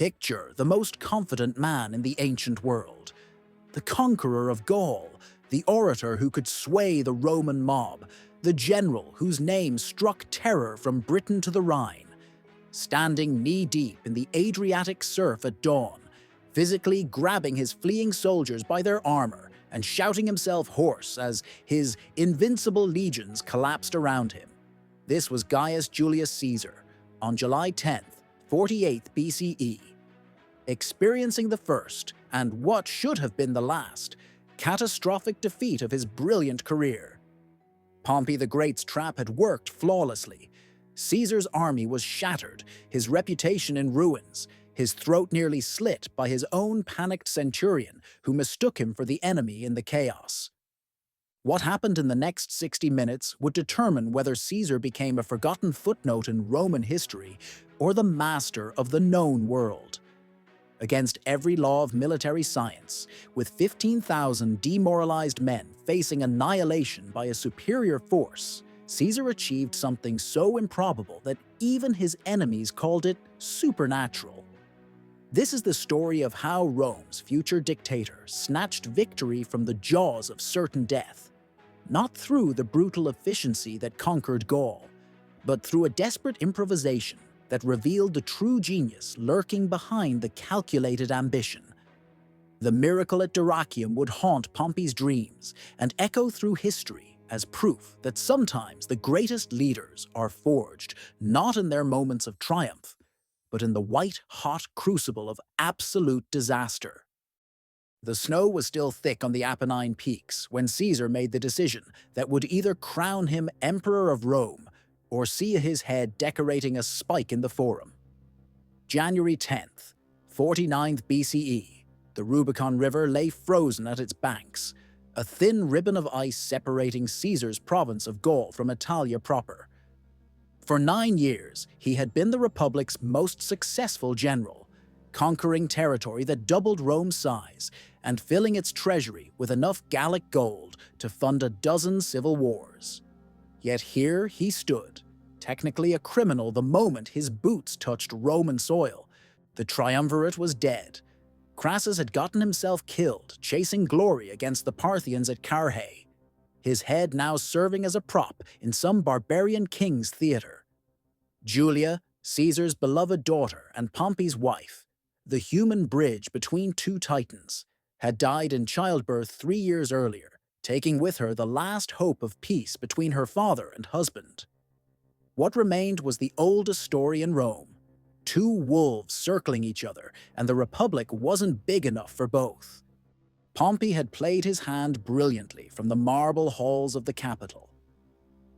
Picture the most confident man in the ancient world, the conqueror of Gaul, the orator who could sway the Roman mob, the general whose name struck terror from Britain to the Rhine, standing knee-deep in the Adriatic surf at dawn, physically grabbing his fleeing soldiers by their armor and shouting himself hoarse as his invincible legions collapsed around him. This was Gaius Julius Caesar, on July 10th, 48 BCE, experiencing the first, and what should have been the last, catastrophic defeat of his brilliant career. Pompey the Great's trap had worked flawlessly. Caesar's army was shattered, his reputation in ruins, his throat nearly slit by his own panicked centurion who mistook him for the enemy in the chaos. What happened in the next 60 minutes would determine whether Caesar became a forgotten footnote in Roman history or the master of the known world. Against every law of military science, with 15,000 demoralized men facing annihilation by a superior force, Caesar achieved something so improbable that even his enemies called it supernatural. This is the story of how Rome's future dictator snatched victory from the jaws of certain death, not through the brutal efficiency that conquered Gaul, but through a desperate improvisation that revealed the true genius lurking behind the calculated ambition. The miracle at Dyrrachium would haunt Pompey's dreams and echo through history as proof that sometimes the greatest leaders are forged not in their moments of triumph, but in the white-hot crucible of absolute disaster. The snow was still thick on the Apennine peaks when Caesar made the decision that would either crown him Emperor of Rome or see his head decorating a spike in the Forum. January 10th, 49th BCE, the Rubicon River lay frozen at its banks, a thin ribbon of ice separating Caesar's province of Gaul from Italia proper. For 9 years, he had been the Republic's most successful general, conquering territory that doubled Rome's size and filling its treasury with enough Gallic gold to fund a dozen civil wars. Yet here he stood, technically a criminal the moment his boots touched Roman soil. The triumvirate was dead. Crassus had gotten himself killed, chasing glory against the Parthians at Carrhae, his head now serving as a prop in some barbarian king's theater. Julia, Caesar's beloved daughter and Pompey's wife, the human bridge between two titans, had died in childbirth 3 years earlier, taking with her the last hope of peace between her father and husband. What remained was the oldest story in Rome, two wolves circling each other, and the Republic wasn't big enough for both. Pompey had played his hand brilliantly from the marble halls of the Capitol.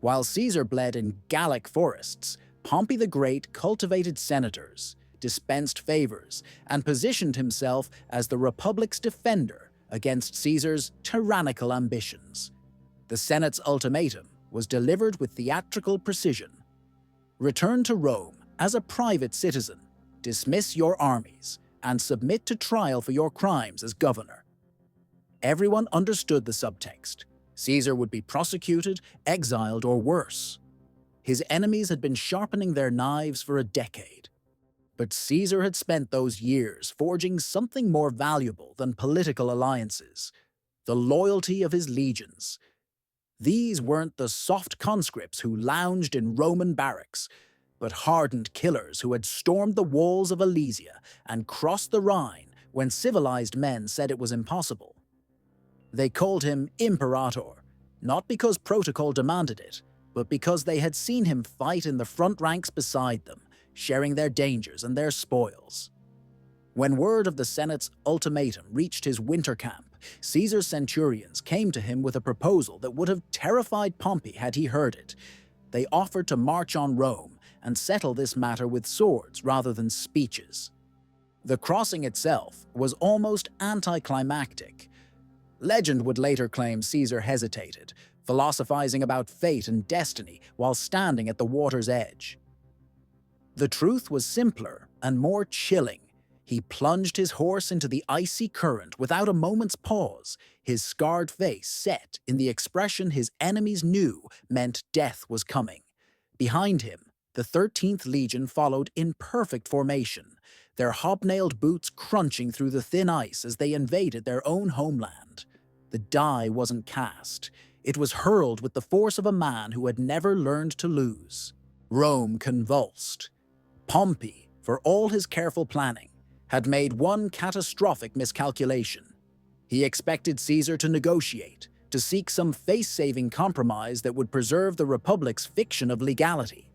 While Caesar bled in Gallic forests, Pompey the Great cultivated senators, dispensed favors, and positioned himself as the Republic's defender against Caesar's tyrannical ambitions. The Senate's ultimatum was delivered with theatrical precision. Return to Rome as a private citizen, dismiss your armies, and submit to trial for your crimes as governor. Everyone understood the subtext. Caesar would be prosecuted, exiled, or worse. His enemies had been sharpening their knives for a decade. But Caesar had spent those years forging something more valuable than political alliances: the loyalty of his legions. These weren't the soft conscripts who lounged in Roman barracks, but hardened killers who had stormed the walls of Alesia and crossed the Rhine when civilized men said it was impossible. They called him Imperator, not because protocol demanded it, but because they had seen him fight in the front ranks beside them, sharing their dangers and their spoils. When word of the Senate's ultimatum reached his winter camp, Caesar's centurions came to him with a proposal that would have terrified Pompey had he heard it. They offered to march on Rome and settle this matter with swords rather than speeches. The crossing itself was almost anticlimactic. Legend would later claim Caesar hesitated, philosophizing about fate and destiny while standing at the water's edge. The truth was simpler and more chilling. He plunged his horse into the icy current without a moment's pause, his scarred face set in the expression his enemies knew meant death was coming. Behind him, the 13th Legion followed in perfect formation, their hobnailed boots crunching through the thin ice as they invaded their own homeland. The die wasn't cast. It was hurled with the force of a man who had never learned to lose. Rome convulsed. Pompey, for all his careful planning, had made one catastrophic miscalculation. He expected Caesar to negotiate, to seek some face-saving compromise that would preserve the Republic's fiction of legality.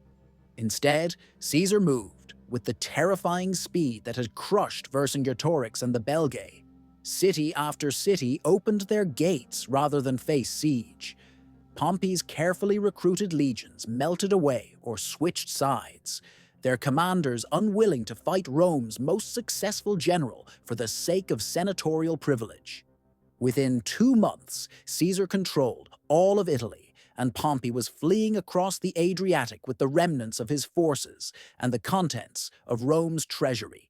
Instead, Caesar moved, with the terrifying speed that had crushed Vercingetorix and the Belgae. City after city opened their gates rather than face siege. Pompey's carefully recruited legions melted away or switched sides, their commanders unwilling to fight Rome's most successful general for the sake of senatorial privilege. Within 2 months, Caesar controlled all of Italy, and Pompey was fleeing across the Adriatic with the remnants of his forces and the contents of Rome's treasury.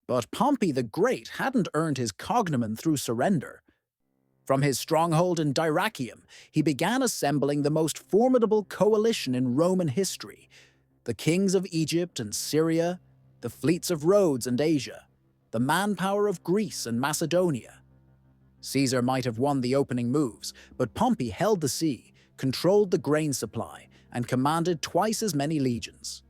But Pompey the Great hadn't earned his cognomen through surrender. From his stronghold in Dyrrachium, he began assembling the most formidable coalition in Roman history: the kings of Egypt and Syria, the fleets of Rhodes and Asia, the manpower of Greece and Macedonia. Caesar might have won the opening moves, but Pompey held the sea, controlled the grain supply, and commanded twice as many legions.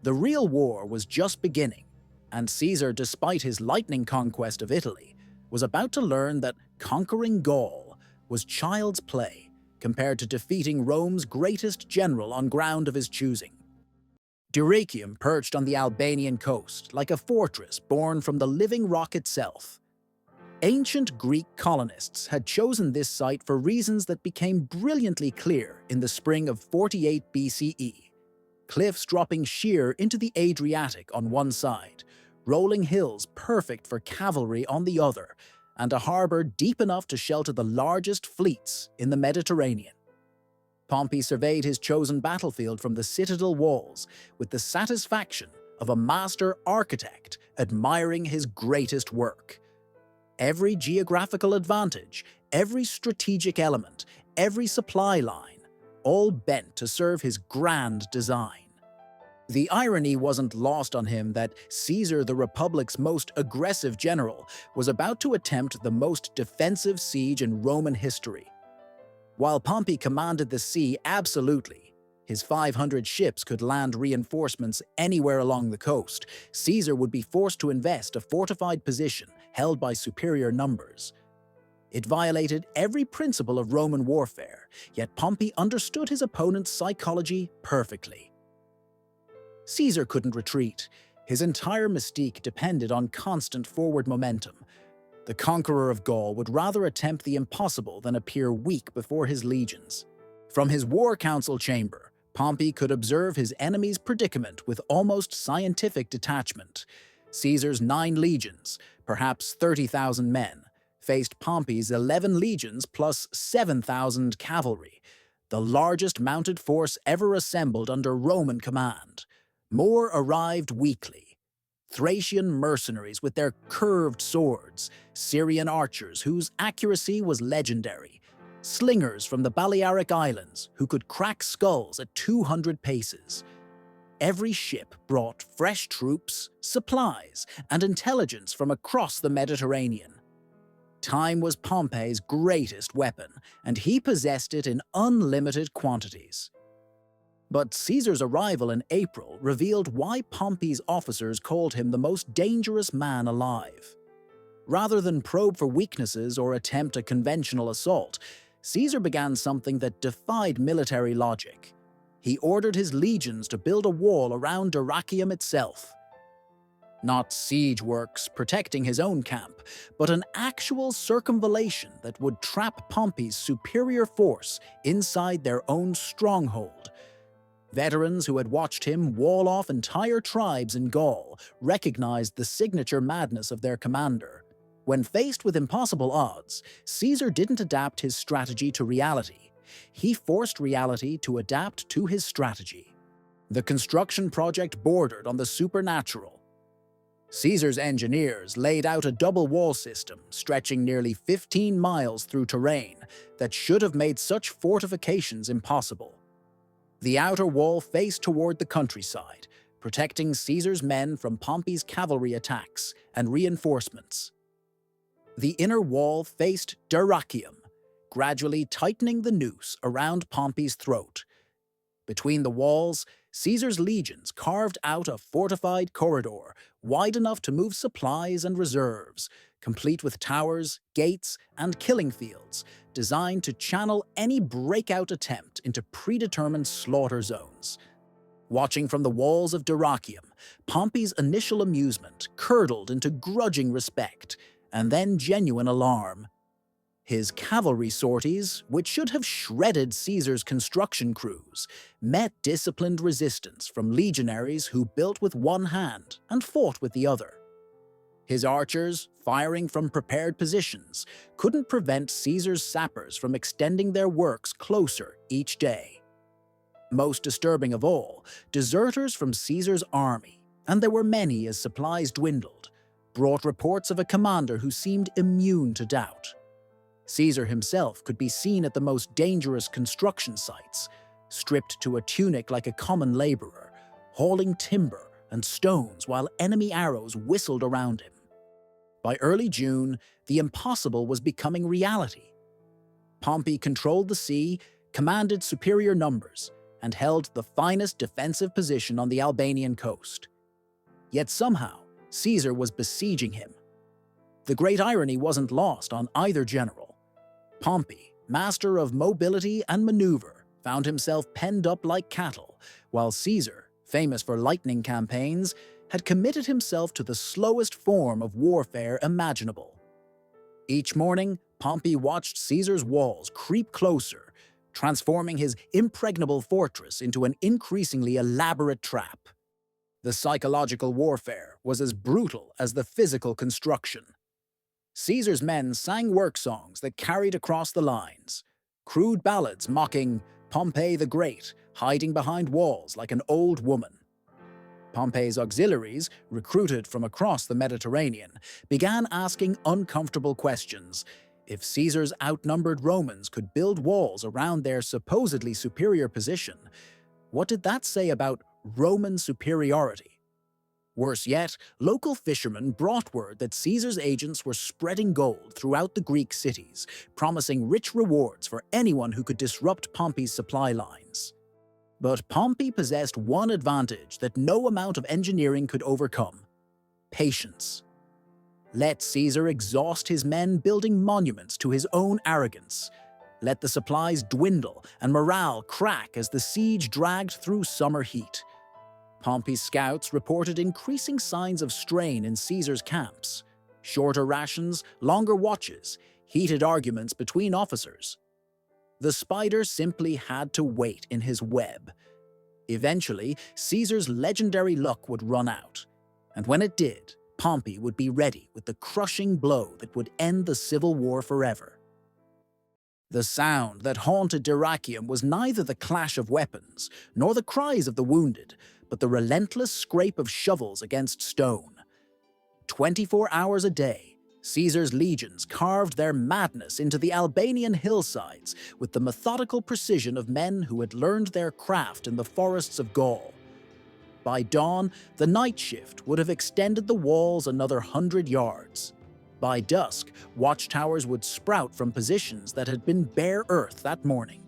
The real war was just beginning, and Caesar, despite his lightning conquest of Italy, was about to learn that conquering Gaul was child's play compared to defeating Rome's greatest general on ground of his choosing. Dyrrachium perched on the Albanian coast like a fortress born from the living rock itself. Ancient Greek colonists had chosen this site for reasons that became brilliantly clear in the spring of 48 BCE. Cliffs dropping sheer into the Adriatic on one side, rolling hills perfect for cavalry on the other, and a harbor deep enough to shelter the largest fleets in the Mediterranean. Pompey surveyed his chosen battlefield from the citadel walls with the satisfaction of a master architect admiring his greatest work. Every geographical advantage, every strategic element, every supply line, all bent to serve his grand design. The irony wasn't lost on him that Caesar, the Republic's most aggressive general, was about to attempt the most defensive siege in Roman history. While Pompey commanded the sea absolutely, his 500 ships could land reinforcements anywhere along the coast, Caesar would be forced to invest a fortified position held by superior numbers. It violated every principle of Roman warfare, yet Pompey understood his opponent's psychology perfectly. Caesar couldn't retreat. His entire mystique depended on constant forward momentum. The conqueror of Gaul would rather attempt the impossible than appear weak before his legions. From his war council chamber, Pompey could observe his enemy's predicament with almost scientific detachment. Caesar's 9 legions, perhaps 30,000 men, faced Pompey's 11 legions plus 7,000 cavalry, the largest mounted force ever assembled under Roman command. More arrived weekly. Thracian mercenaries with their curved swords, Syrian archers whose accuracy was legendary, slingers from the Balearic Islands who could crack skulls at 200 paces. Every ship brought fresh troops, supplies, and intelligence from across the Mediterranean. Time was Pompey's greatest weapon, and he possessed it in unlimited quantities. But Caesar's arrival in April revealed why Pompey's officers called him the most dangerous man alive. Rather than probe for weaknesses or attempt a conventional assault, Caesar began something that defied military logic. He ordered his legions to build a wall around Dyrrachium itself. Not siege works protecting his own camp, but an actual circumvallation that would trap Pompey's superior force inside their own stronghold. Veterans who had watched him wall off entire tribes in Gaul recognized the signature madness of their commander. When faced with impossible odds, Caesar didn't adapt his strategy to reality. He forced reality to adapt to his strategy. The construction project bordered on the supernatural. Caesar's engineers laid out a double wall system stretching nearly 15 miles through terrain that should have made such fortifications impossible. The outer wall faced toward the countryside, protecting Caesar's men from Pompey's cavalry attacks and reinforcements. The inner wall faced Dyrrachium, gradually tightening the noose around Pompey's throat. Between the walls, Caesar's legions carved out a fortified corridor wide enough to move supplies and reserves, complete with towers, gates, and killing fields, designed to channel any breakout attempt into predetermined slaughter zones. Watching from the walls of Dyrrachium, Pompey's initial amusement curdled into grudging respect, and then genuine alarm. His cavalry sorties, which should have shredded Caesar's construction crews, met disciplined resistance from legionaries who built with one hand and fought with the other. His archers, firing from prepared positions, couldn't prevent Caesar's sappers from extending their works closer each day. Most disturbing of all, deserters from Caesar's army, and there were many as supplies dwindled, brought reports of a commander who seemed immune to doubt. Caesar himself could be seen at the most dangerous construction sites, stripped to a tunic like a common laborer, hauling timber and stones while enemy arrows whistled around him. By early June, the impossible was becoming reality. Pompey controlled the sea, commanded superior numbers, and held the finest defensive position on the Albanian coast. Yet somehow, Caesar was besieging him. The great irony wasn't lost on either general. Pompey, master of mobility and maneuver, found himself penned up like cattle, while Caesar, famous for lightning campaigns, had committed himself to the slowest form of warfare imaginable. Each morning, Pompey watched Caesar's walls creep closer, transforming his impregnable fortress into an increasingly elaborate trap. The psychological warfare was as brutal as the physical construction. Caesar's men sang work songs that carried across the lines, crude ballads mocking Pompey the Great, hiding behind walls like an old woman. Pompey's auxiliaries, recruited from across the Mediterranean, began asking uncomfortable questions. If Caesar's outnumbered Romans could build walls around their supposedly superior position, what did that say about Roman superiority? Worse yet, local fishermen brought word that Caesar's agents were spreading gold throughout the Greek cities, promising rich rewards for anyone who could disrupt Pompey's supply lines. But Pompey possessed one advantage that no amount of engineering could overcome: patience. Let Caesar exhaust his men building monuments to his own arrogance. Let the supplies dwindle and morale crack as the siege dragged through summer heat. Pompey's scouts reported increasing signs of strain in Caesar's camps: shorter rations, longer watches, heated arguments between officers. The spider simply had to wait in his web. Eventually, Caesar's legendary luck would run out, and when it did, Pompey would be ready with the crushing blow that would end the civil war forever. The sound that haunted Dyrrachium was neither the clash of weapons nor the cries of the wounded, but the relentless scrape of shovels against stone. 24 hours a day, Caesar's legions carved their madness into the Albanian hillsides with the methodical precision of men who had learned their craft in the forests of Gaul. By dawn, the night shift would have extended the walls another 100 yards. By dusk, watchtowers would sprout from positions that had been bare earth that morning.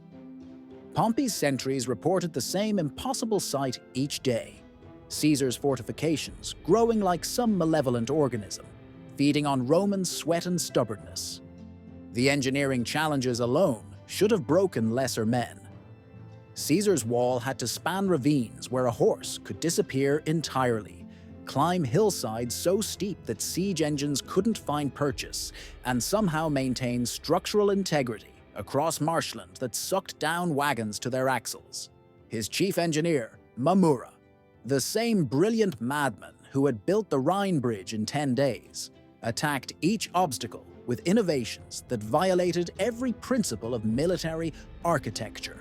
Pompey's sentries reported the same impossible sight each day: Caesar's fortifications growing like some malevolent organism, feeding on Roman sweat and stubbornness. The engineering challenges alone should have broken lesser men. Caesar's wall had to span ravines where a horse could disappear entirely, climb hillsides so steep that siege engines couldn't find purchase, and somehow maintain structural integrity across marshland that sucked down wagons to their axles. His chief engineer, Mamurra, the same brilliant madman who had built the Rhine Bridge in 10 days, attacked each obstacle with innovations that violated every principle of military architecture.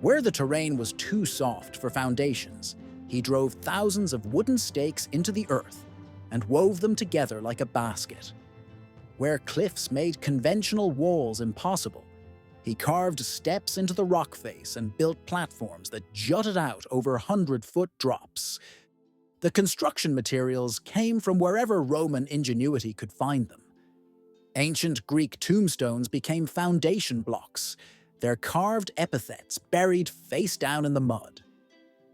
Where the terrain was too soft for foundations, he drove thousands of wooden stakes into the earth and wove them together like a basket. Where cliffs made conventional walls impossible, He carved steps into the rock face and built platforms that jutted out over 100-foot drops. The construction materials came from wherever Roman ingenuity could find them. Ancient Greek tombstones became foundation blocks, their carved epithets buried face down in the mud.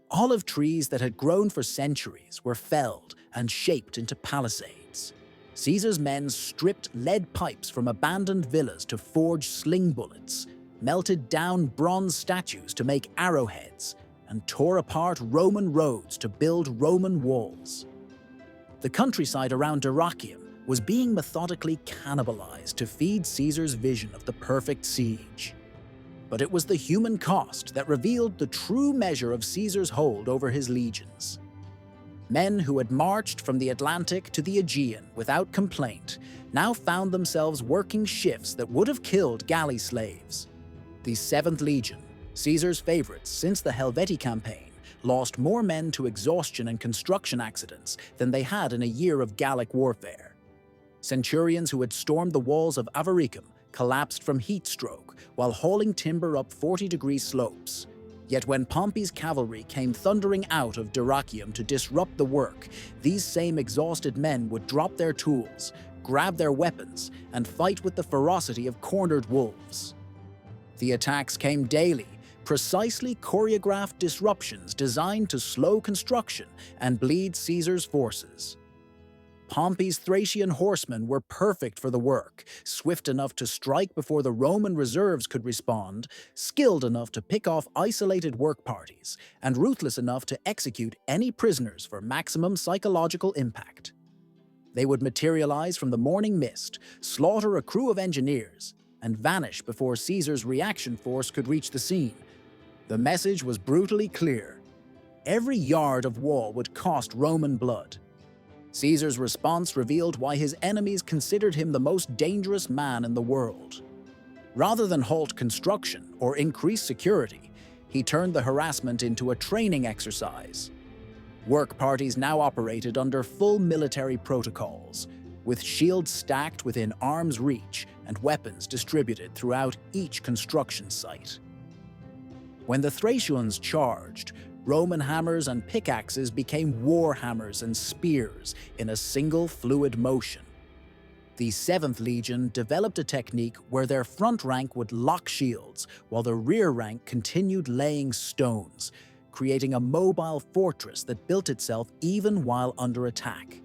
Olive trees that had grown for centuries were felled and shaped into palisades. Caesar's men stripped lead pipes from abandoned villas to forge sling bullets, melted down bronze statues to make arrowheads, and tore apart Roman roads to build Roman walls. The countryside around Dyrrachium was being methodically cannibalized to feed Caesar's vision of the perfect siege. But it was the human cost that revealed the true measure of Caesar's hold over his legions. Men who had marched from the Atlantic to the Aegean without complaint now found themselves working shifts that would have killed galley slaves. The 7th Legion, Caesar's favorites since the Helvetii campaign, lost more men to exhaustion and construction accidents than they had in a year of Gallic warfare. Centurions who had stormed the walls of Avaricum collapsed from heat stroke while hauling timber up 40-degree slopes. Yet when Pompey's cavalry came thundering out of Dyrrachium to disrupt the work, these same exhausted men would drop their tools, grab their weapons, and fight with the ferocity of cornered wolves. The attacks came daily, precisely choreographed disruptions designed to slow construction and bleed Caesar's forces. Pompey's Thracian horsemen were perfect for the work, swift enough to strike before the Roman reserves could respond, skilled enough to pick off isolated work parties, and ruthless enough to execute any prisoners for maximum psychological impact. They would materialize from the morning mist, slaughter a crew of engineers, and vanish before Caesar's reaction force could reach the scene. The message was brutally clear. Every yard of wall would cost Roman blood. Caesar's response revealed why his enemies considered him the most dangerous man in the world. Rather than halt construction or increase security, he turned the harassment into a training exercise. Work parties now operated under full military protocols, with shields stacked within arm's reach and weapons distributed throughout each construction site. When the Thracians charged, Roman hammers and pickaxes became war hammers and spears in a single fluid motion. The 7th Legion developed a technique where their front rank would lock shields while the rear rank continued laying stones, creating a mobile fortress that built itself even while under attack.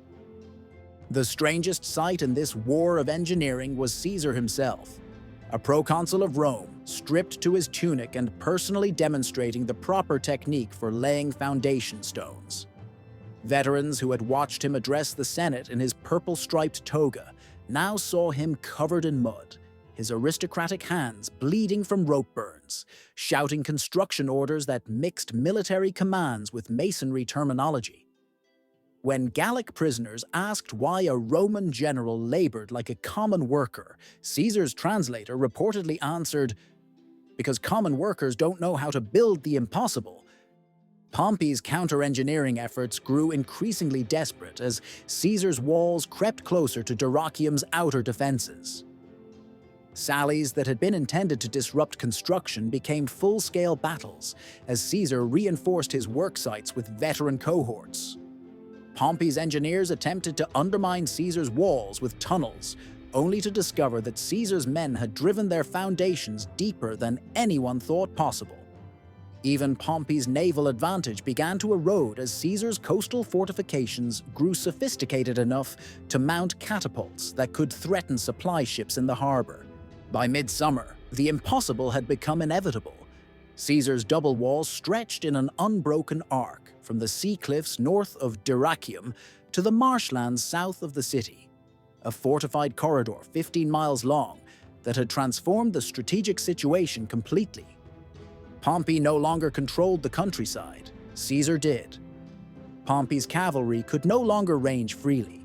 The strangest sight in this war of engineering was Caesar himself, a proconsul of Rome, stripped to his tunic and personally demonstrating the proper technique for laying foundation stones. Veterans who had watched him address the Senate in his purple-striped toga now saw him covered in mud, his aristocratic hands bleeding from rope burns, shouting construction orders that mixed military commands with masonry terminology. When Gallic prisoners asked why a Roman general labored like a common worker, Caesar's translator reportedly answered, "Because common workers don't know how to build the impossible." Pompey's counter-engineering efforts grew increasingly desperate as Caesar's walls crept closer to Dyrrachium's outer defenses. Sallies that had been intended to disrupt construction became full-scale battles as Caesar reinforced his work sites with veteran cohorts. Pompey's engineers attempted to undermine Caesar's walls with tunnels, only to discover that Caesar's men had driven their foundations deeper than anyone thought possible. Even Pompey's naval advantage began to erode as Caesar's coastal fortifications grew sophisticated enough to mount catapults that could threaten supply ships in the harbor. By midsummer, the impossible had become inevitable. Caesar's double walls stretched in an unbroken arc from the sea cliffs north of Dyrrachium to the marshlands south of the city, a fortified corridor 15 miles long that had transformed the strategic situation completely. Pompey no longer controlled the countryside, Caesar did. Pompey's cavalry could no longer range freely.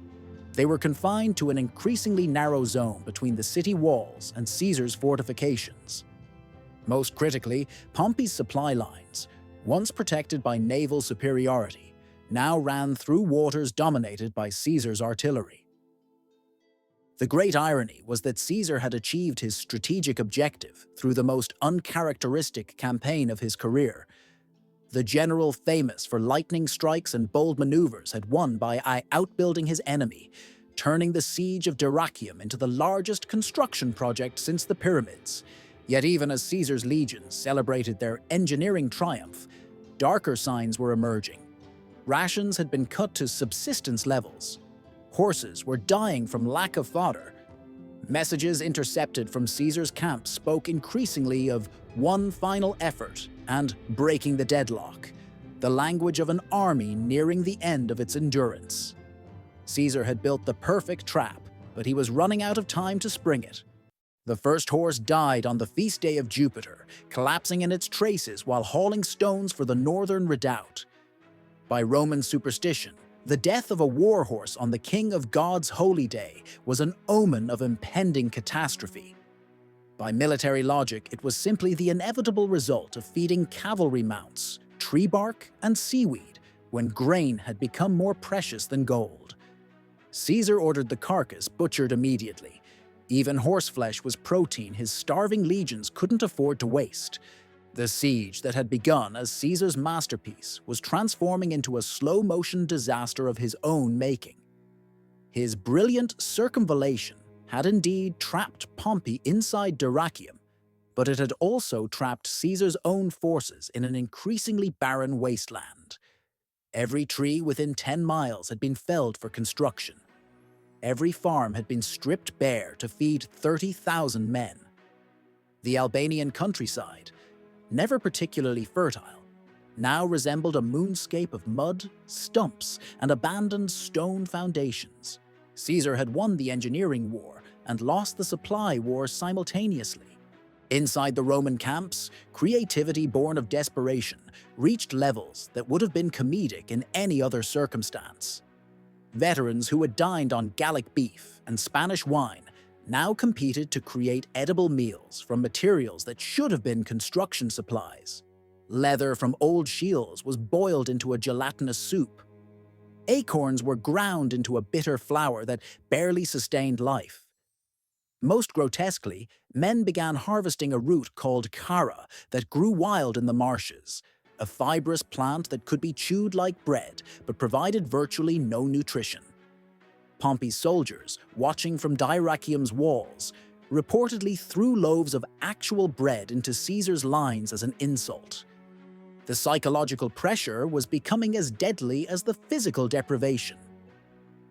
They were confined to an increasingly narrow zone between the city walls and Caesar's fortifications. Most critically, Pompey's supply lines, once protected by naval superiority, now ran through waters dominated by Caesar's artillery. The great irony was that Caesar had achieved his strategic objective through the most uncharacteristic campaign of his career. The general famous for lightning strikes and bold maneuvers had won by outbuilding his enemy, turning the Siege of Dyrrachium into the largest construction project since the pyramids. Yet even as Caesar's legions celebrated their engineering triumph, darker signs were emerging. Rations had been cut to subsistence levels. Horses were dying from lack of fodder. Messages intercepted from Caesar's camp spoke increasingly of one final effort and breaking the deadlock, the language of an army nearing the end of its endurance. Caesar had built the perfect trap, but he was running out of time to spring it. The first horse died on the feast day of Jupiter, collapsing in its traces while hauling stones for the northern redoubt. By Roman superstition, the death of a war horse on the king of God's holy day was an omen of impending catastrophe. By military logic, it was simply the inevitable result of feeding cavalry mounts tree bark and seaweed when grain had become more precious than gold. Caesar ordered the carcass butchered immediately. Even horseflesh was protein his starving legions couldn't afford to waste. The siege that had begun as Caesar's masterpiece was transforming into a slow-motion disaster of his own making. His brilliant circumvallation had indeed trapped Pompey inside Dyrrachium, but it had also trapped Caesar's own forces in an increasingly barren wasteland. Every tree within 10 miles had been felled for construction. Every farm had been stripped bare to feed 30,000 men. The Albanian countryside, never particularly fertile, now resembled a moonscape of mud, stumps, and abandoned stone foundations. Caesar had won the engineering war and lost the supply war simultaneously. Inside the Roman camps, creativity born of desperation reached levels that would have been comedic in any other circumstance. Veterans who had dined on Gallic beef and Spanish wine now competed to create edible meals from materials that should have been construction supplies. Leather from old shields was boiled into a gelatinous soup. Acorns were ground into a bitter flour that barely sustained life. Most grotesquely, men began harvesting a root called cara that grew wild in the marshes, a fibrous plant that could be chewed like bread but provided virtually no nutrition. Pompey's soldiers, watching from Dyrrachium's walls, reportedly threw loaves of actual bread into Caesar's lines as an insult. The psychological pressure was becoming as deadly as the physical deprivation.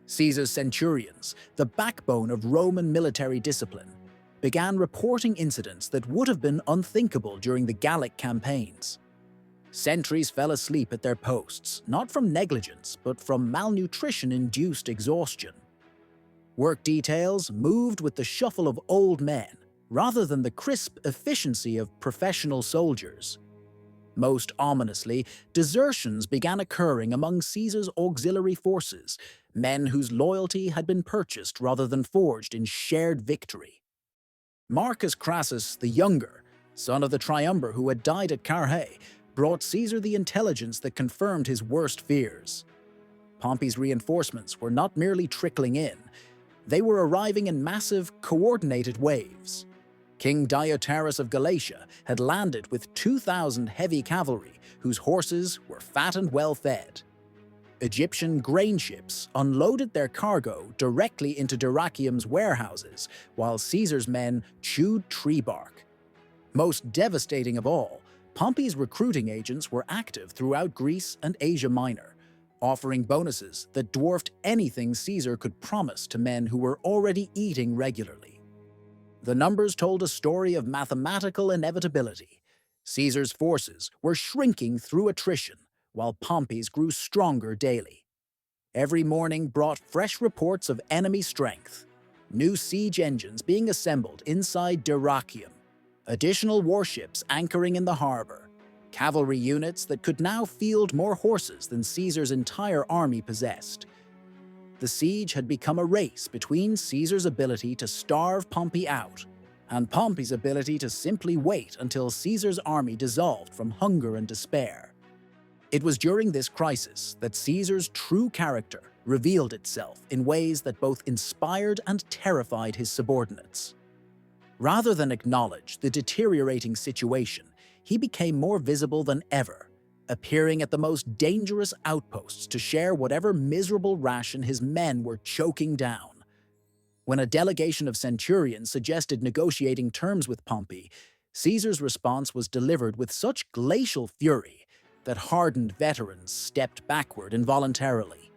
Caesar's centurions, the backbone of Roman military discipline, began reporting incidents that would have been unthinkable during the Gallic campaigns. Sentries fell asleep at their posts, not from negligence, but from malnutrition-induced exhaustion. Work details moved with the shuffle of old men, rather than the crisp efficiency of professional soldiers. Most ominously, desertions began occurring among Caesar's auxiliary forces, men whose loyalty had been purchased rather than forged in shared victory. Marcus Crassus the Younger, son of the triumvir who had died at Carrhae, brought Caesar the intelligence that confirmed his worst fears. Pompey's reinforcements were not merely trickling in, they were arriving in massive, coordinated waves. King Diotarus of Galatia had landed with 2,000 heavy cavalry whose horses were fat and well-fed. Egyptian grain ships unloaded their cargo directly into Dyrrachium's warehouses, while Caesar's men chewed tree bark. Most devastating of all, Pompey's recruiting agents were active throughout Greece and Asia Minor, offering bonuses that dwarfed anything Caesar could promise to men who were already eating regularly. The numbers told a story of mathematical inevitability. Caesar's forces were shrinking through attrition, while Pompey's grew stronger daily. Every morning brought fresh reports of enemy strength, new siege engines being assembled inside Dyrrachium, additional warships anchoring in the harbor, cavalry units that could now field more horses than Caesar's entire army possessed. The siege had become a race between Caesar's ability to starve Pompey out and Pompey's ability to simply wait until Caesar's army dissolved from hunger and despair. It was during this crisis that Caesar's true character revealed itself in ways that both inspired and terrified his subordinates. Rather than acknowledge the deteriorating situation, he became more visible than ever, appearing at the most dangerous outposts to share whatever miserable ration his men were choking down. When a delegation of centurions suggested negotiating terms with Pompey, Caesar's response was delivered with such glacial fury that hardened veterans stepped backward involuntarily.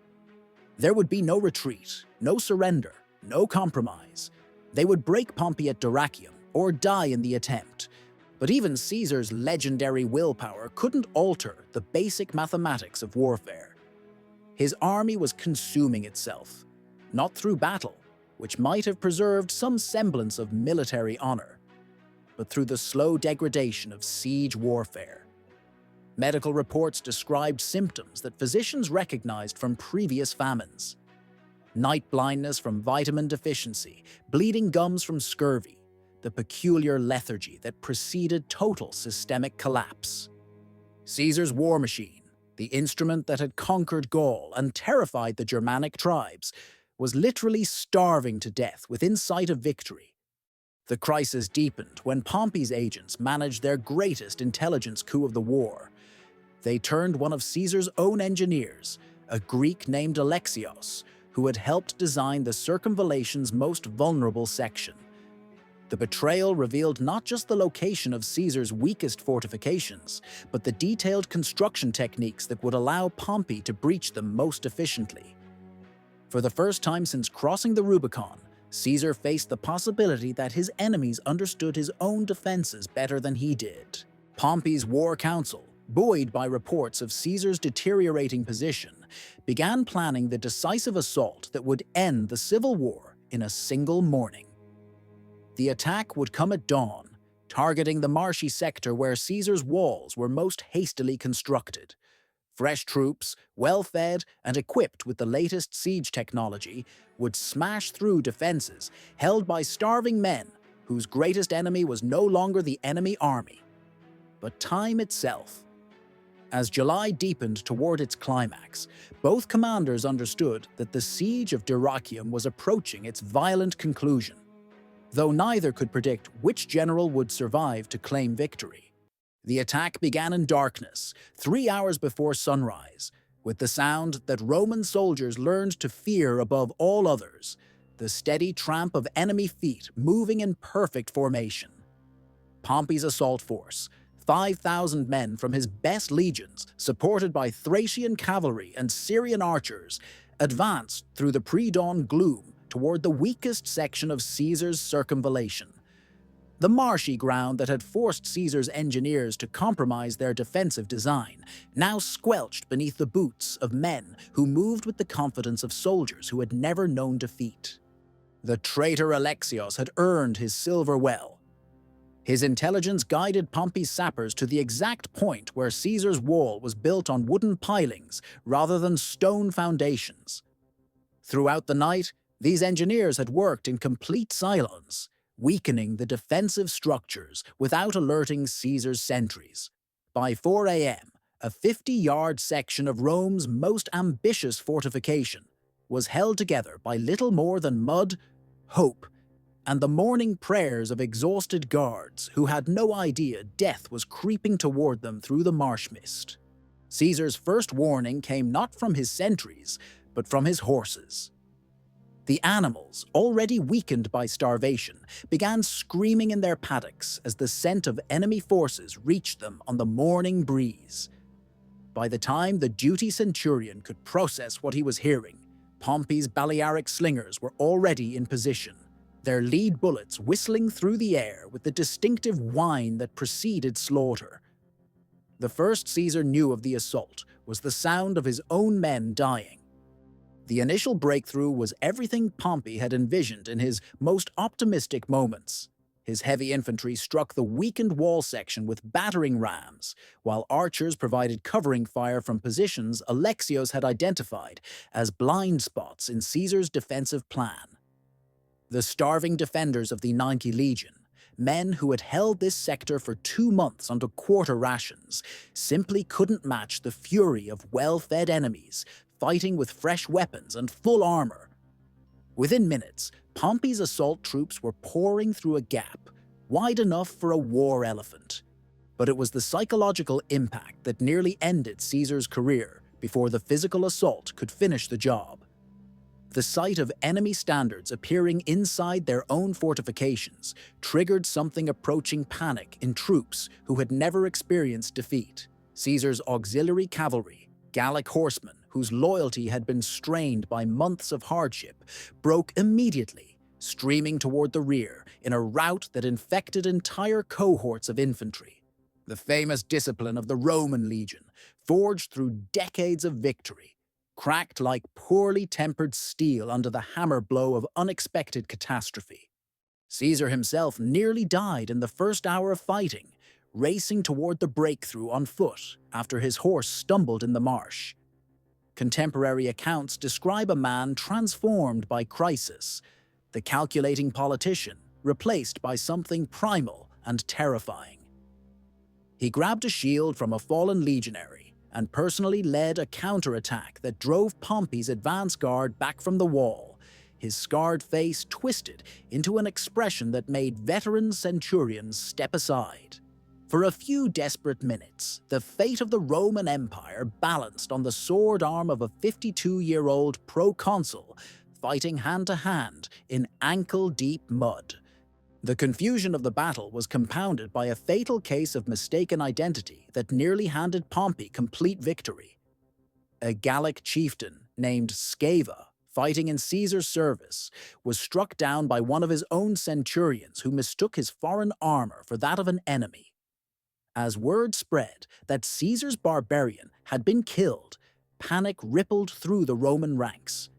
There would be no retreat, no surrender, no compromise. They would break Pompey at Dyrrachium or die in the attempt. But even Caesar's legendary willpower couldn't alter the basic mathematics of warfare. His army was consuming itself, not through battle, which might have preserved some semblance of military honor, but through the slow degradation of siege warfare. Medical reports described symptoms that physicians recognized from previous famines: night blindness from vitamin deficiency, bleeding gums from scurvy, the peculiar lethargy that preceded total systemic collapse. Caesar's war machine, the instrument that had conquered Gaul and terrified the Germanic tribes, was literally starving to death within sight of victory. The crisis deepened when Pompey's agents managed their greatest intelligence coup of the war. They turned one of Caesar's own engineers, a Greek named Alexios, who had helped design the circumvallation's most vulnerable section. The betrayal revealed not just the location of Caesar's weakest fortifications, but the detailed construction techniques that would allow Pompey to breach them most efficiently. For the first time since crossing the Rubicon, Caesar faced the possibility that his enemies understood his own defenses better than he did. Pompey's war council, buoyed by reports of Caesar's deteriorating position, began planning the decisive assault that would end the civil war in a single morning. The attack would come at dawn, targeting the marshy sector where Caesar's walls were most hastily constructed. Fresh troops, well-fed and equipped with the latest siege technology, would smash through defenses held by starving men whose greatest enemy was no longer the enemy army, but time itself. As July deepened toward its climax, both commanders understood that the Siege of Dyrrhachium was approaching its violent conclusion, though neither could predict which general would survive to claim victory. The attack began in darkness, 3 hours before sunrise, with the sound that Roman soldiers learned to fear above all others: the steady tramp of enemy feet moving in perfect formation. Pompey's assault force, 5,000 men from his best legions, supported by Thracian cavalry and Syrian archers, advanced through the pre-dawn gloom toward the weakest section of Caesar's circumvallation. The marshy ground that had forced Caesar's engineers to compromise their defensive design now squelched beneath the boots of men who moved with the confidence of soldiers who had never known defeat. The traitor Alexios had earned his silver well. His intelligence guided Pompey's sappers to the exact point where Caesar's wall was built on wooden pilings rather than stone foundations. Throughout the night, these engineers had worked in complete silence, weakening the defensive structures without alerting Caesar's sentries. By 4 a.m., a 50-yard section of Rome's most ambitious fortification was held together by little more than mud, hope, and the morning prayers of exhausted guards who had no idea death was creeping toward them through the marsh mist. Caesar's first warning came not from his sentries, but from his horses. The animals, already weakened by starvation, began screaming in their paddocks as the scent of enemy forces reached them on the morning breeze. By the time the duty centurion could process what he was hearing, Pompey's Balearic slingers were already in position, their lead bullets whistling through the air with the distinctive whine that preceded slaughter. The first Caesar knew of the assault was the sound of his own men dying. The initial breakthrough was everything Pompey had envisioned in his most optimistic moments. His heavy infantry struck the weakened wall section with battering rams, while archers provided covering fire from positions Alexios had identified as blind spots in Caesar's defensive plan. The starving defenders of the 90 Legion, Men who had held this sector for 2 months under quarter rations simply couldn't match the fury of well-fed enemies fighting with fresh weapons and full armor. Within minutes, Pompey's assault troops were pouring through a gap wide enough for a war elephant. But it was the psychological impact that nearly ended Caesar's career before the physical assault could finish the job. The sight of enemy standards appearing inside their own fortifications triggered something approaching panic in troops who had never experienced defeat. Caesar's auxiliary cavalry, Gallic horsemen whose loyalty had been strained by months of hardship, broke immediately, streaming toward the rear in a rout that infected entire cohorts of infantry. The famous discipline of the Roman legion, forged through decades of victory, cracked like poorly tempered steel under the hammer blow of unexpected catastrophe. Caesar himself nearly died in the first hour of fighting, racing toward the breakthrough on foot after his horse stumbled in the marsh. Contemporary accounts describe a man transformed by crisis, the calculating politician replaced by something primal and terrifying. He grabbed a shield from a fallen legionary and personally led a counterattack that drove Pompey's advance guard back from the wall, his scarred face twisted into an expression that made veteran centurions step aside. For a few desperate minutes, the fate of the Roman Empire balanced on the sword arm of a 52-year-old proconsul fighting hand-to-hand in ankle-deep mud. The confusion of the battle was compounded by a fatal case of mistaken identity that nearly handed Pompey complete victory. A Gallic chieftain named Sceva, fighting in Caesar's service, was struck down by one of his own centurions who mistook his foreign armor for that of an enemy. As word spread that Caesar's barbarian had been killed, panic rippled through the Roman ranks.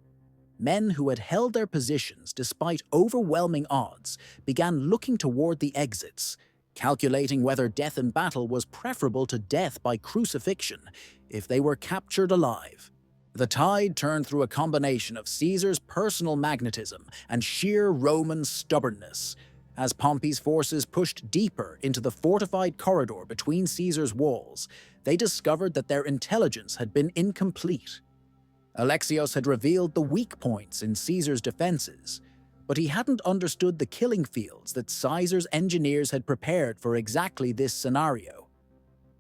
Men who had held their positions despite overwhelming odds began looking toward the exits, calculating whether death in battle was preferable to death by crucifixion if they were captured alive. The tide turned through a combination of Caesar's personal magnetism and sheer Roman stubbornness. As Pompey's forces pushed deeper into the fortified corridor between Caesar's walls, they discovered that their intelligence had been incomplete. Alexios had revealed the weak points in Caesar's defenses, but he hadn't understood the killing fields that Caesar's engineers had prepared for exactly this scenario.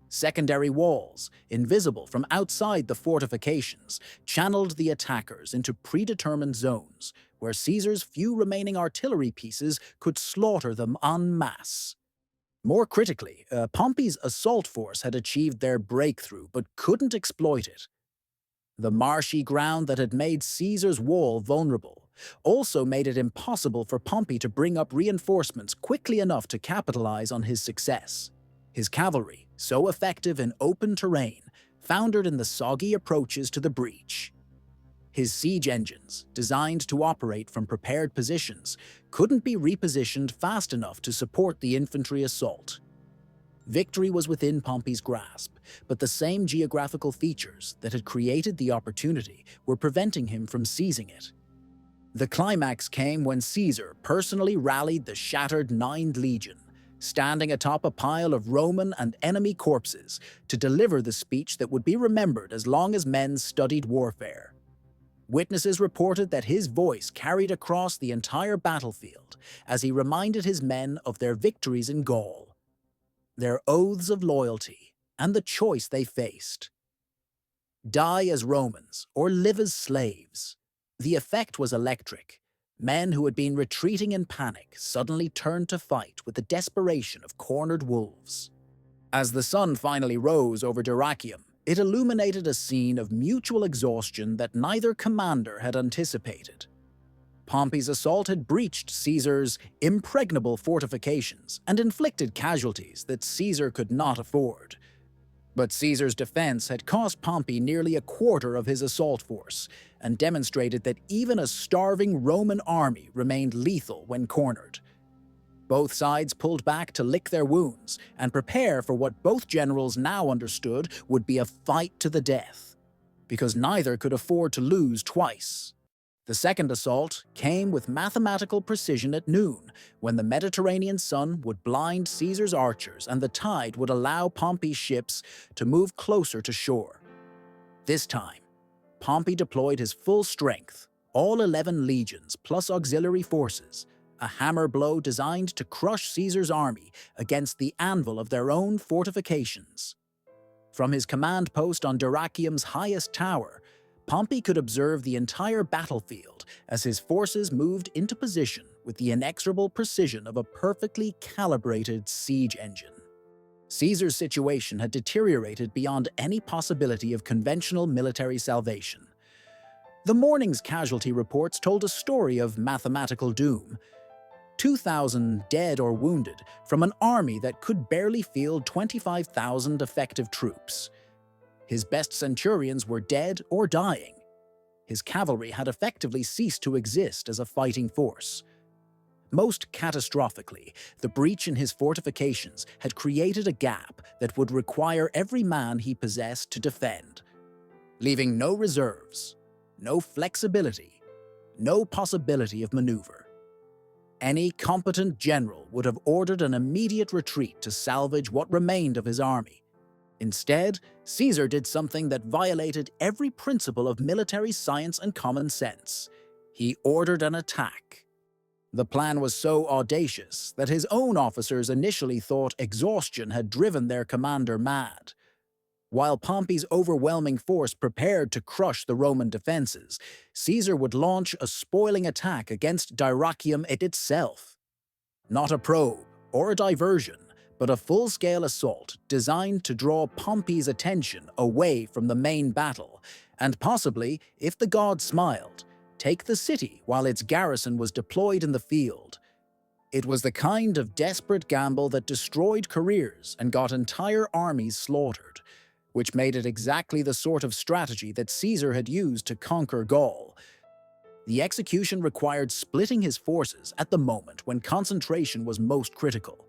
Secondary walls, invisible from outside the fortifications, channeled the attackers into predetermined zones where Caesar's few remaining artillery pieces could slaughter them en masse. More critically, Pompey's assault force had achieved their breakthrough but couldn't exploit it. The marshy ground that had made Caesar's wall vulnerable also made it impossible for Pompey to bring up reinforcements quickly enough to capitalize on his success. His cavalry, so effective in open terrain, foundered in the soggy approaches to the breach. His siege engines, designed to operate from prepared positions, couldn't be repositioned fast enough to support the infantry assault. Victory was within Pompey's grasp, but the same geographical features that had created the opportunity were preventing him from seizing it. The climax came when Caesar personally rallied the shattered 9th Legion, standing atop a pile of Roman and enemy corpses to deliver the speech that would be remembered as long as men studied warfare. Witnesses reported that his voice carried across the entire battlefield as he reminded his men of their victories in Gaul, their oaths of loyalty, and the choice they faced. Die as Romans or live as slaves. The effect was electric. Men who had been retreating in panic suddenly turned to fight with the desperation of cornered wolves. As the sun finally rose over Dyrrachium, it illuminated a scene of mutual exhaustion that neither commander had anticipated. Pompey's assault had breached Caesar's impregnable fortifications and inflicted casualties that Caesar could not afford. But Caesar's defense had cost Pompey nearly a quarter of his assault force and demonstrated that even a starving Roman army remained lethal when cornered. Both sides pulled back to lick their wounds and prepare for what both generals now understood would be a fight to the death, because neither could afford to lose twice. The second assault came with mathematical precision at noon, when the Mediterranean sun would blind Caesar's archers and the tide would allow Pompey's ships to move closer to shore. This time, Pompey deployed his full strength, all 11 legions plus auxiliary forces, a hammer blow designed to crush Caesar's army against the anvil of their own fortifications. From his command post on Dyrrachium's highest tower, Pompey could observe the entire battlefield as his forces moved into position with the inexorable precision of a perfectly calibrated siege engine. Caesar's situation had deteriorated beyond any possibility of conventional military salvation. The morning's casualty reports told a story of mathematical doom. 2,000 dead or wounded from an army that could barely field 25,000 effective troops. His best centurions were dead or dying. His cavalry had effectively ceased to exist as a fighting force. Most catastrophically, the breach in his fortifications had created a gap that would require every man he possessed to defend, leaving no reserves, no flexibility, no possibility of maneuver. Any competent general would have ordered an immediate retreat to salvage what remained of his army. Instead, Caesar did something that violated every principle of military science and common sense. He ordered an attack. The plan was so audacious that his own officers initially thought exhaustion had driven their commander mad. While Pompey's overwhelming force prepared to crush the Roman defenses, Caesar would launch a spoiling attack against Dyrrachium itself. Not a probe or a diversion, but a full-scale assault designed to draw Pompey's attention away from the main battle, and possibly, if the gods smiled, take the city while its garrison was deployed in the field. It was the kind of desperate gamble that destroyed careers and got entire armies slaughtered, which made it exactly the sort of strategy that Caesar had used to conquer Gaul. The execution required splitting his forces at the moment when concentration was most critical.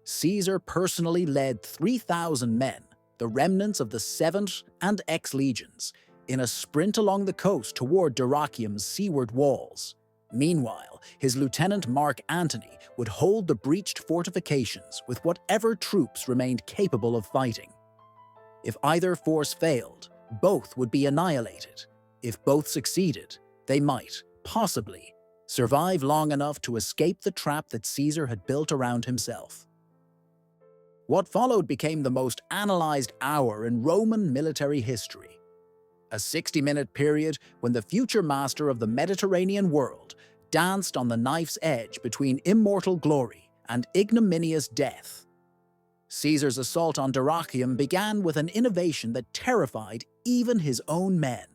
Caesar personally led 3,000 men, the remnants of the 7th and X legions, in a sprint along the coast toward Dyrrachium's seaward walls. Meanwhile, his lieutenant Mark Antony would hold the breached fortifications with whatever troops remained capable of fighting. If either force failed, both would be annihilated. If both succeeded, they might, possibly, survive long enough to escape the trap that Caesar had built around himself. What followed became the most analyzed hour in Roman military history. A 60-minute period when the future master of the Mediterranean world danced on the knife's edge between immortal glory and ignominious death. Caesar's assault on Dyrrachium began with an innovation that terrified even his own men.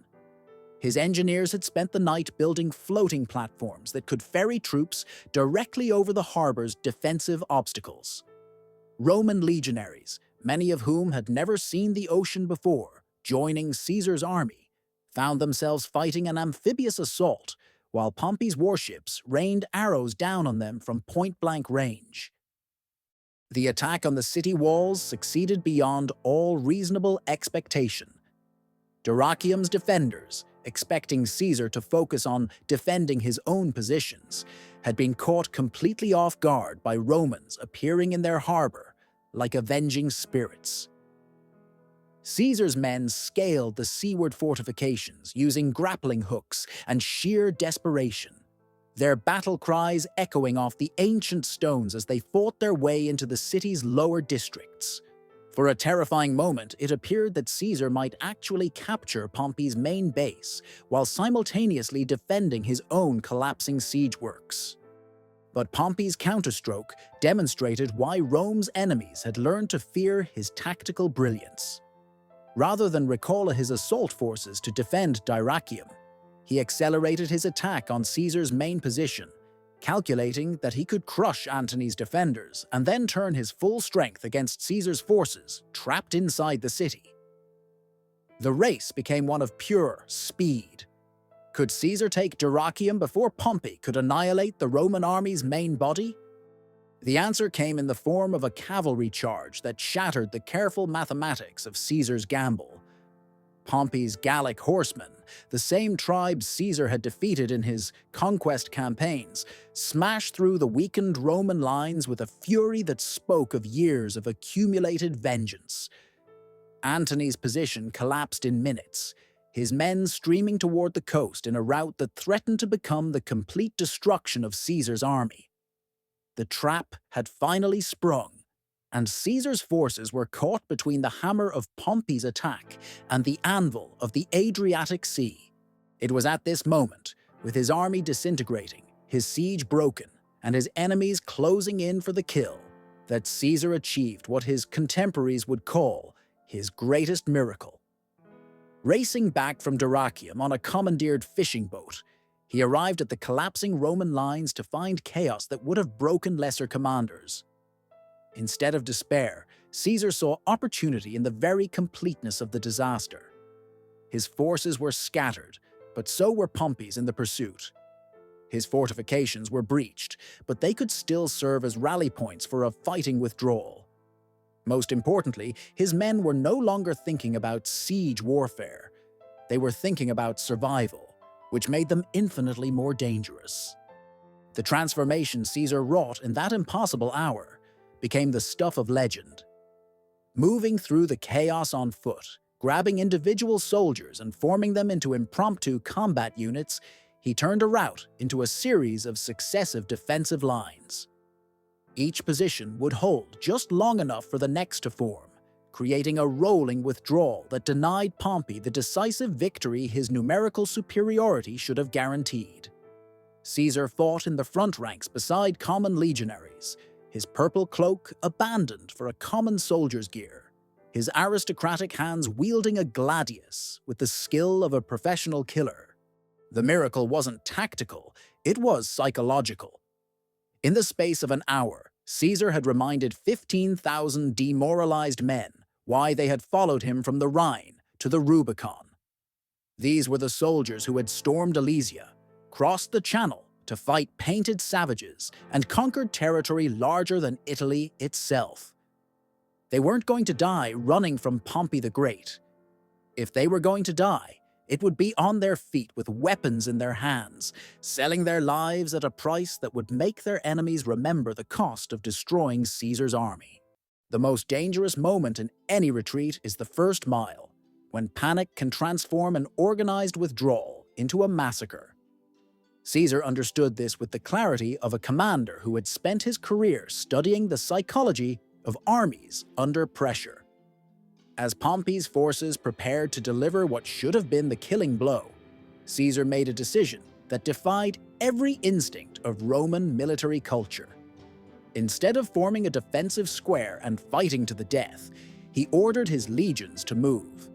His engineers had spent the night building floating platforms that could ferry troops directly over the harbor's defensive obstacles. Roman legionaries, many of whom had never seen the ocean before, joining Caesar's army, found themselves fighting an amphibious assault while Pompey's warships rained arrows down on them from point-blank range. The attack on the city walls succeeded beyond all reasonable expectation. Dyrrachium's defenders, expecting Caesar to focus on defending his own positions, had been caught completely off guard by Romans appearing in their harbor like avenging spirits. Caesar's men scaled the seaward fortifications using grappling hooks and sheer desperation, their battle cries echoing off the ancient stones as they fought their way into the city's lower districts. For a terrifying moment, it appeared that Caesar might actually capture Pompey's main base while simultaneously defending his own collapsing siege works. But Pompey's counterstroke demonstrated why Rome's enemies had learned to fear his tactical brilliance. Rather than recall his assault forces to defend Dyrrachium, he accelerated his attack on Caesar's main position, calculating that he could crush Antony's defenders and then turn his full strength against Caesar's forces trapped inside the city. The race became one of pure speed. Could Caesar take Dyrrachium before Pompey could annihilate the Roman army's main body? The answer came in the form of a cavalry charge that shattered the careful mathematics of Caesar's gamble. Pompey's Gallic horsemen, the same tribes Caesar had defeated in his conquest campaigns, smashed through the weakened Roman lines with a fury that spoke of years of accumulated vengeance. Antony's position collapsed in minutes, his men streaming toward the coast in a rout that threatened to become the complete destruction of Caesar's army. The trap had finally sprung, and Caesar's forces were caught between the hammer of Pompey's attack and the anvil of the Adriatic Sea. It was at this moment, with his army disintegrating, his siege broken, and his enemies closing in for the kill, that Caesar achieved what his contemporaries would call his greatest miracle. Racing back from Dyrrachium on a commandeered fishing boat, he arrived at the collapsing Roman lines to find chaos that would have broken lesser commanders. Instead of despair, Caesar saw opportunity in the very completeness of the disaster. His forces were scattered, but so were Pompey's in the pursuit. His fortifications were breached, but they could still serve as rally points for a fighting withdrawal. Most importantly, his men were no longer thinking about siege warfare. They were thinking about survival, which made them infinitely more dangerous. The transformation Caesar wrought in that impossible hour became the stuff of legend. Moving through the chaos on foot, grabbing individual soldiers and forming them into impromptu combat units, he turned a rout into a series of successive defensive lines. Each position would hold just long enough for the next to form, creating a rolling withdrawal that denied Pompey the decisive victory his numerical superiority should have guaranteed. Caesar fought in the front ranks beside common legionaries, his purple cloak abandoned for a common soldier's gear, his aristocratic hands wielding a gladius with the skill of a professional killer. The miracle wasn't tactical, it was psychological. In the space of an hour, Caesar had reminded 15,000 demoralized men why they had followed him from the Rhine to the Rubicon. These were the soldiers who had stormed Alesia, crossed the Channel to fight painted savages, and conquered territory larger than Italy itself. They weren't going to die running from Pompey the Great. If they were going to die, it would be on their feet with weapons in their hands, selling their lives at a price that would make their enemies remember the cost of destroying Caesar's army. The most dangerous moment in any retreat is the first mile, when panic can transform an organized withdrawal into a massacre. Caesar understood this with the clarity of a commander who had spent his career studying the psychology of armies under pressure. As Pompey's forces prepared to deliver what should have been the killing blow, Caesar made a decision that defied every instinct of Roman military culture. Instead of forming a defensive square and fighting to the death, he ordered his legions to move.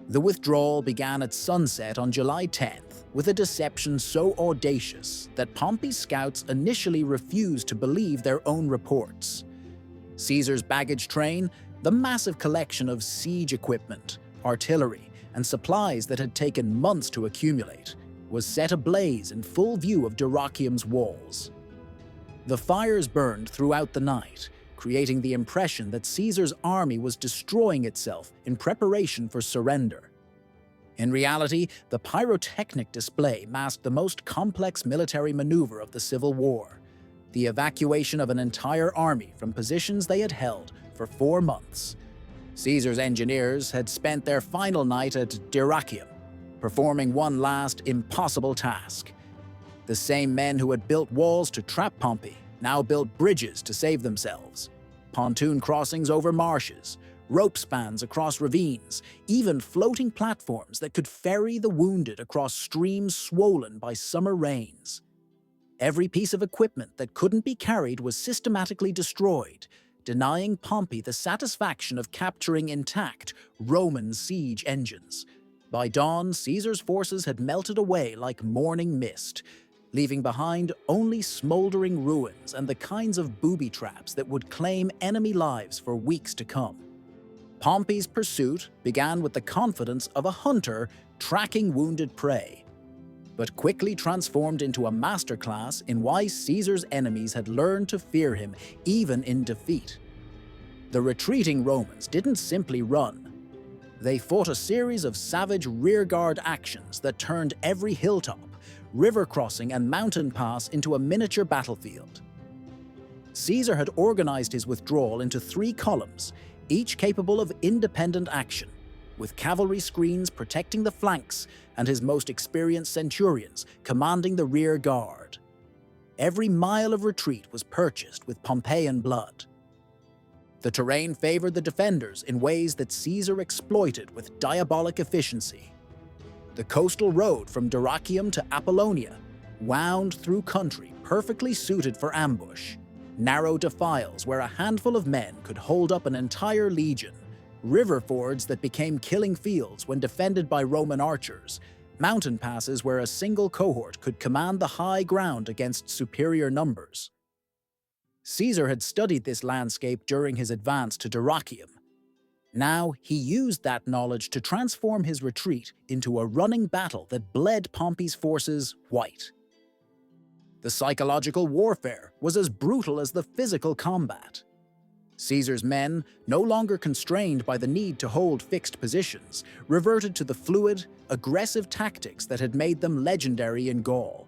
The withdrawal began at sunset on July 10th with a deception so audacious that Pompey's scouts initially refused to believe their own reports. Caesar's baggage train, the massive collection of siege equipment, artillery, and supplies that had taken months to accumulate, was set ablaze in full view of Dyrrachium's walls. The fires burned throughout the night, creating the impression that Caesar's army was destroying itself in preparation for surrender. In reality, the pyrotechnic display masked the most complex military maneuver of the Civil War: the evacuation of an entire army from positions they had held for 4 months. Caesar's engineers had spent their final night at Dyrrachium, performing one last impossible task. The same men who had built walls to trap Pompey now built bridges to save themselves. Pontoon crossings over marshes, rope spans across ravines, even floating platforms that could ferry the wounded across streams swollen by summer rains. Every piece of equipment that couldn't be carried was systematically destroyed, denying Pompey the satisfaction of capturing intact Roman siege engines. By dawn, Caesar's forces had melted away like morning mist, leaving behind only smoldering ruins and the kinds of booby traps that would claim enemy lives for weeks to come. Pompey's pursuit began with the confidence of a hunter tracking wounded prey, but quickly transformed into a masterclass in why Caesar's enemies had learned to fear him even in defeat. The retreating Romans didn't simply run. They fought a series of savage rearguard actions that turned every hilltop, river crossing, and mountain pass into a miniature battlefield. Caesar had organized his withdrawal into 3 columns, each capable of independent action, with cavalry screens protecting the flanks and his most experienced centurions commanding the rear guard. Every mile of retreat was purchased with Pompeian blood. The terrain favored the defenders in ways that Caesar exploited with diabolic efficiency. The coastal road from Dyrrachium to Apollonia wound through country perfectly suited for ambush, narrow defiles where a handful of men could hold up an entire legion, river fords that became killing fields when defended by Roman archers, mountain passes where a single cohort could command the high ground against superior numbers. Caesar had studied this landscape during his advance to Dyrrachium. Now he used that knowledge to transform his retreat into a running battle that bled Pompey's forces white. The psychological warfare was as brutal as the physical combat. Caesar's men, no longer constrained by the need to hold fixed positions, reverted to the fluid, aggressive tactics that had made them legendary in Gaul.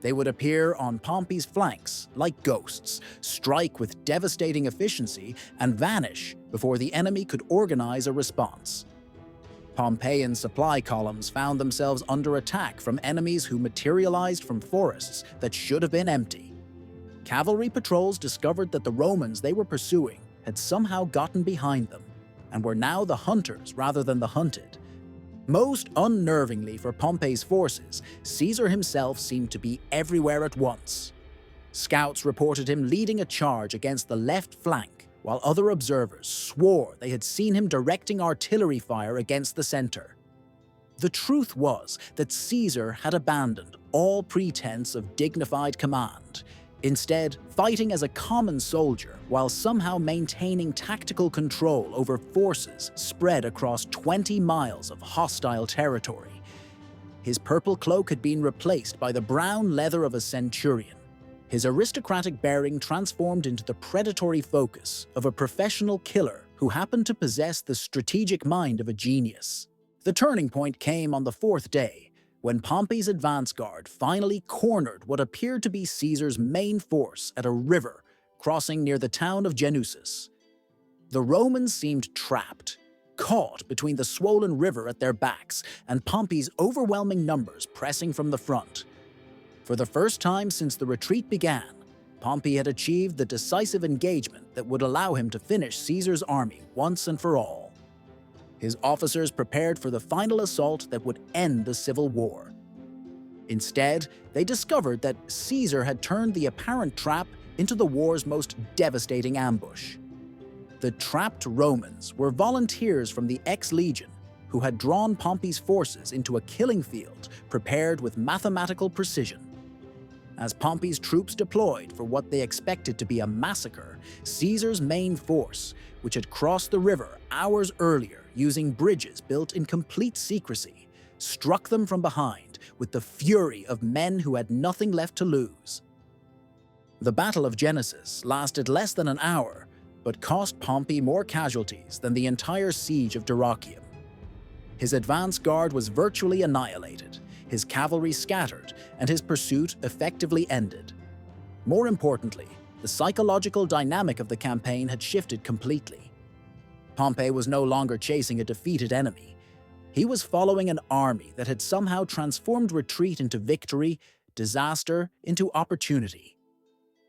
They would appear on Pompey's flanks like ghosts, strike with devastating efficiency, and vanish before the enemy could organize a response. Pompeian supply columns found themselves under attack from enemies who materialized from forests that should have been empty. Cavalry patrols discovered that the Romans they were pursuing had somehow gotten behind them and were now the hunters rather than the hunted. Most unnervingly for Pompey's forces, Caesar himself seemed to be everywhere at once. Scouts reported him leading a charge against the left flank, while other observers swore they had seen him directing artillery fire against the center. The truth was that Caesar had abandoned all pretense of dignified command, instead fighting as a common soldier while somehow maintaining tactical control over forces spread across 20 miles of hostile territory. His purple cloak had been replaced by the brown leather of a centurion, his aristocratic bearing transformed into the predatory focus of a professional killer who happened to possess the strategic mind of a genius. The turning point came on the 4th day, when Pompey's advance guard finally cornered what appeared to be Caesar's main force at a river crossing near the town of Genusus. The Romans seemed trapped, caught between the swollen river at their backs and Pompey's overwhelming numbers pressing from the front. For the first time since the retreat began, Pompey had achieved the decisive engagement that would allow him to finish Caesar's army once and for all. His officers prepared for the final assault that would end the civil war. Instead, they discovered that Caesar had turned the apparent trap into the war's most devastating ambush. The trapped Romans were volunteers from the ex-legion who had drawn Pompey's forces into a killing field prepared with mathematical precision. As Pompey's troops deployed for what they expected to be a massacre, Caesar's main force, which had crossed the river hours earlier using bridges built in complete secrecy, struck them from behind with the fury of men who had nothing left to lose. The Battle of Genusus lasted less than an hour, but cost Pompey more casualties than the entire Siege of Dyrrhachium. His advance guard was virtually annihilated, his cavalry scattered, and his pursuit effectively ended. More importantly, the psychological dynamic of the campaign had shifted completely. Pompey was no longer chasing a defeated enemy. He was following an army that had somehow transformed retreat into victory, disaster into opportunity.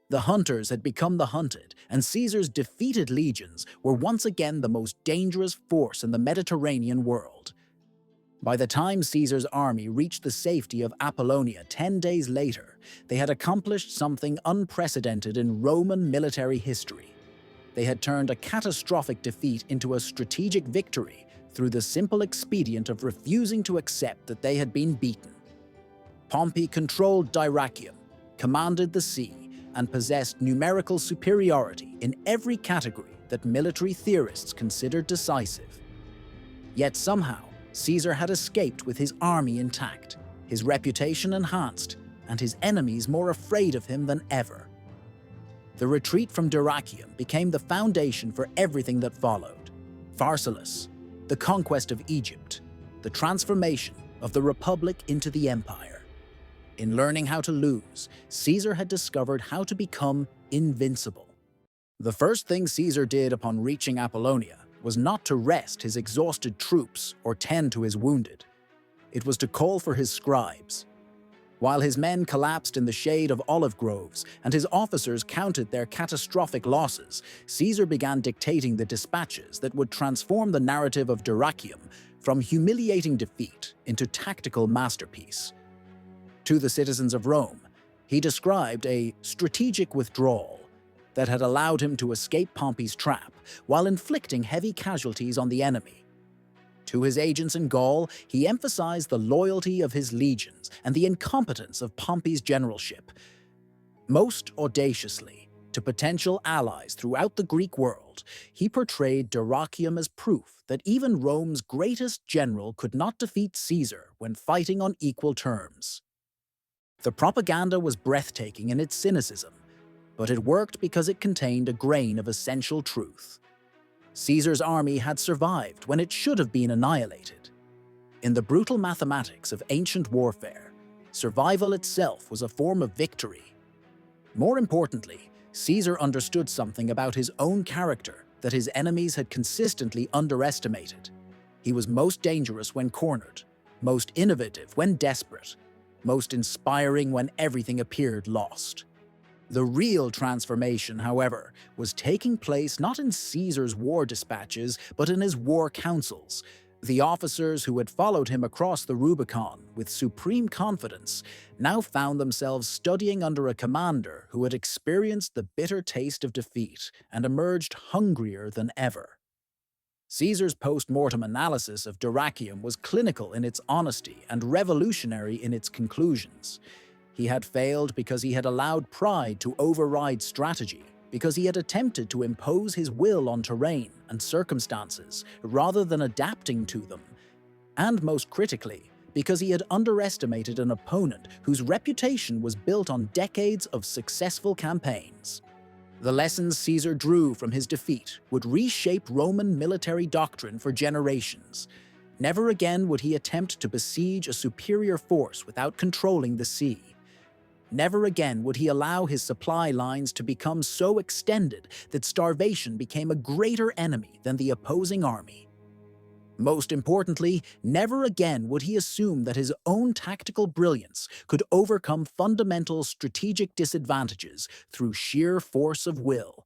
The hunters had become the hunted, and Caesar's defeated legions were once again the most dangerous force in the Mediterranean world. By the time Caesar's army reached the safety of Apollonia 10 days later, they had accomplished something unprecedented in Roman military history. They had turned a catastrophic defeat into a strategic victory through the simple expedient of refusing to accept that they had been beaten. Pompey controlled Dyrrachium, commanded the sea, and possessed numerical superiority in every category that military theorists considered decisive. Yet somehow, Caesar had escaped with his army intact, his reputation enhanced, and his enemies more afraid of him than ever. The retreat from Dyrrachium became the foundation for everything that followed. Pharsalus, the conquest of Egypt, the transformation of the Republic into the Empire. In learning how to lose, Caesar had discovered how to become invincible. The first thing Caesar did upon reaching Apollonia was not to rest his exhausted troops or tend to his wounded. It was to call for his scribes. While his men collapsed in the shade of olive groves and his officers counted their catastrophic losses, Caesar began dictating the dispatches that would transform the narrative of Dyrrachium from humiliating defeat into tactical masterpiece. To the citizens of Rome, he described a strategic withdrawal that had allowed him to escape Pompey's trap while inflicting heavy casualties on the enemy. To his agents in Gaul, he emphasized the loyalty of his legions and the incompetence of Pompey's generalship. Most audaciously, to potential allies throughout the Greek world, he portrayed Dyrrachium as proof that even Rome's greatest general could not defeat Caesar when fighting on equal terms. The propaganda was breathtaking in its cynicism, but it worked because it contained a grain of essential truth. Caesar's army had survived when it should have been annihilated. In the brutal mathematics of ancient warfare, survival itself was a form of victory. More importantly, Caesar understood something about his own character that his enemies had consistently underestimated. He was most dangerous when cornered, most innovative when desperate, most inspiring when everything appeared lost. The real transformation, however, was taking place not in Caesar's war dispatches, but in his war councils. The officers who had followed him across the Rubicon with supreme confidence now found themselves studying under a commander who had experienced the bitter taste of defeat and emerged hungrier than ever. Caesar's post-mortem analysis of Dyrrachium was clinical in its honesty and revolutionary in its conclusions. He had failed because he had allowed pride to override strategy, because he had attempted to impose his will on terrain and circumstances rather than adapting to them, and most critically, because he had underestimated an opponent whose reputation was built on decades of successful campaigns. The lessons Caesar drew from his defeat would reshape Roman military doctrine for generations. Never again would he attempt to besiege a superior force without controlling the sea. Never again would he allow his supply lines to become so extended that starvation became a greater enemy than the opposing army. Most importantly, never again would he assume that his own tactical brilliance could overcome fundamental strategic disadvantages through sheer force of will.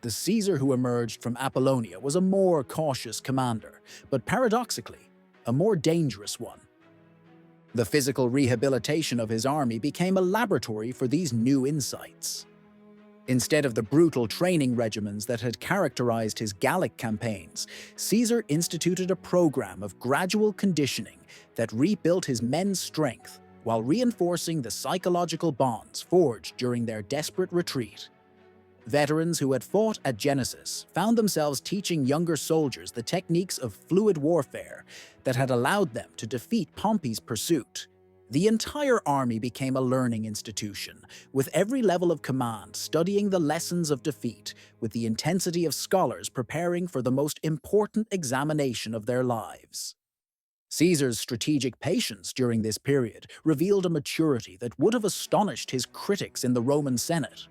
The Caesar who emerged from Apollonia was a more cautious commander, but paradoxically, a more dangerous one. The physical rehabilitation of his army became a laboratory for these new insights. Instead of the brutal training regimens that had characterized his Gallic campaigns, Caesar instituted a program of gradual conditioning that rebuilt his men's strength while reinforcing the psychological bonds forged during their desperate retreat. Veterans who had fought at Genesis found themselves teaching younger soldiers the techniques of fluid warfare that had allowed them to defeat Pompey's pursuit. The entire army became a learning institution, with every level of command studying the lessons of defeat with the intensity of scholars preparing for the most important examination of their lives. Caesar's strategic patience during this period revealed a maturity that would have astonished his critics in the Roman Senate.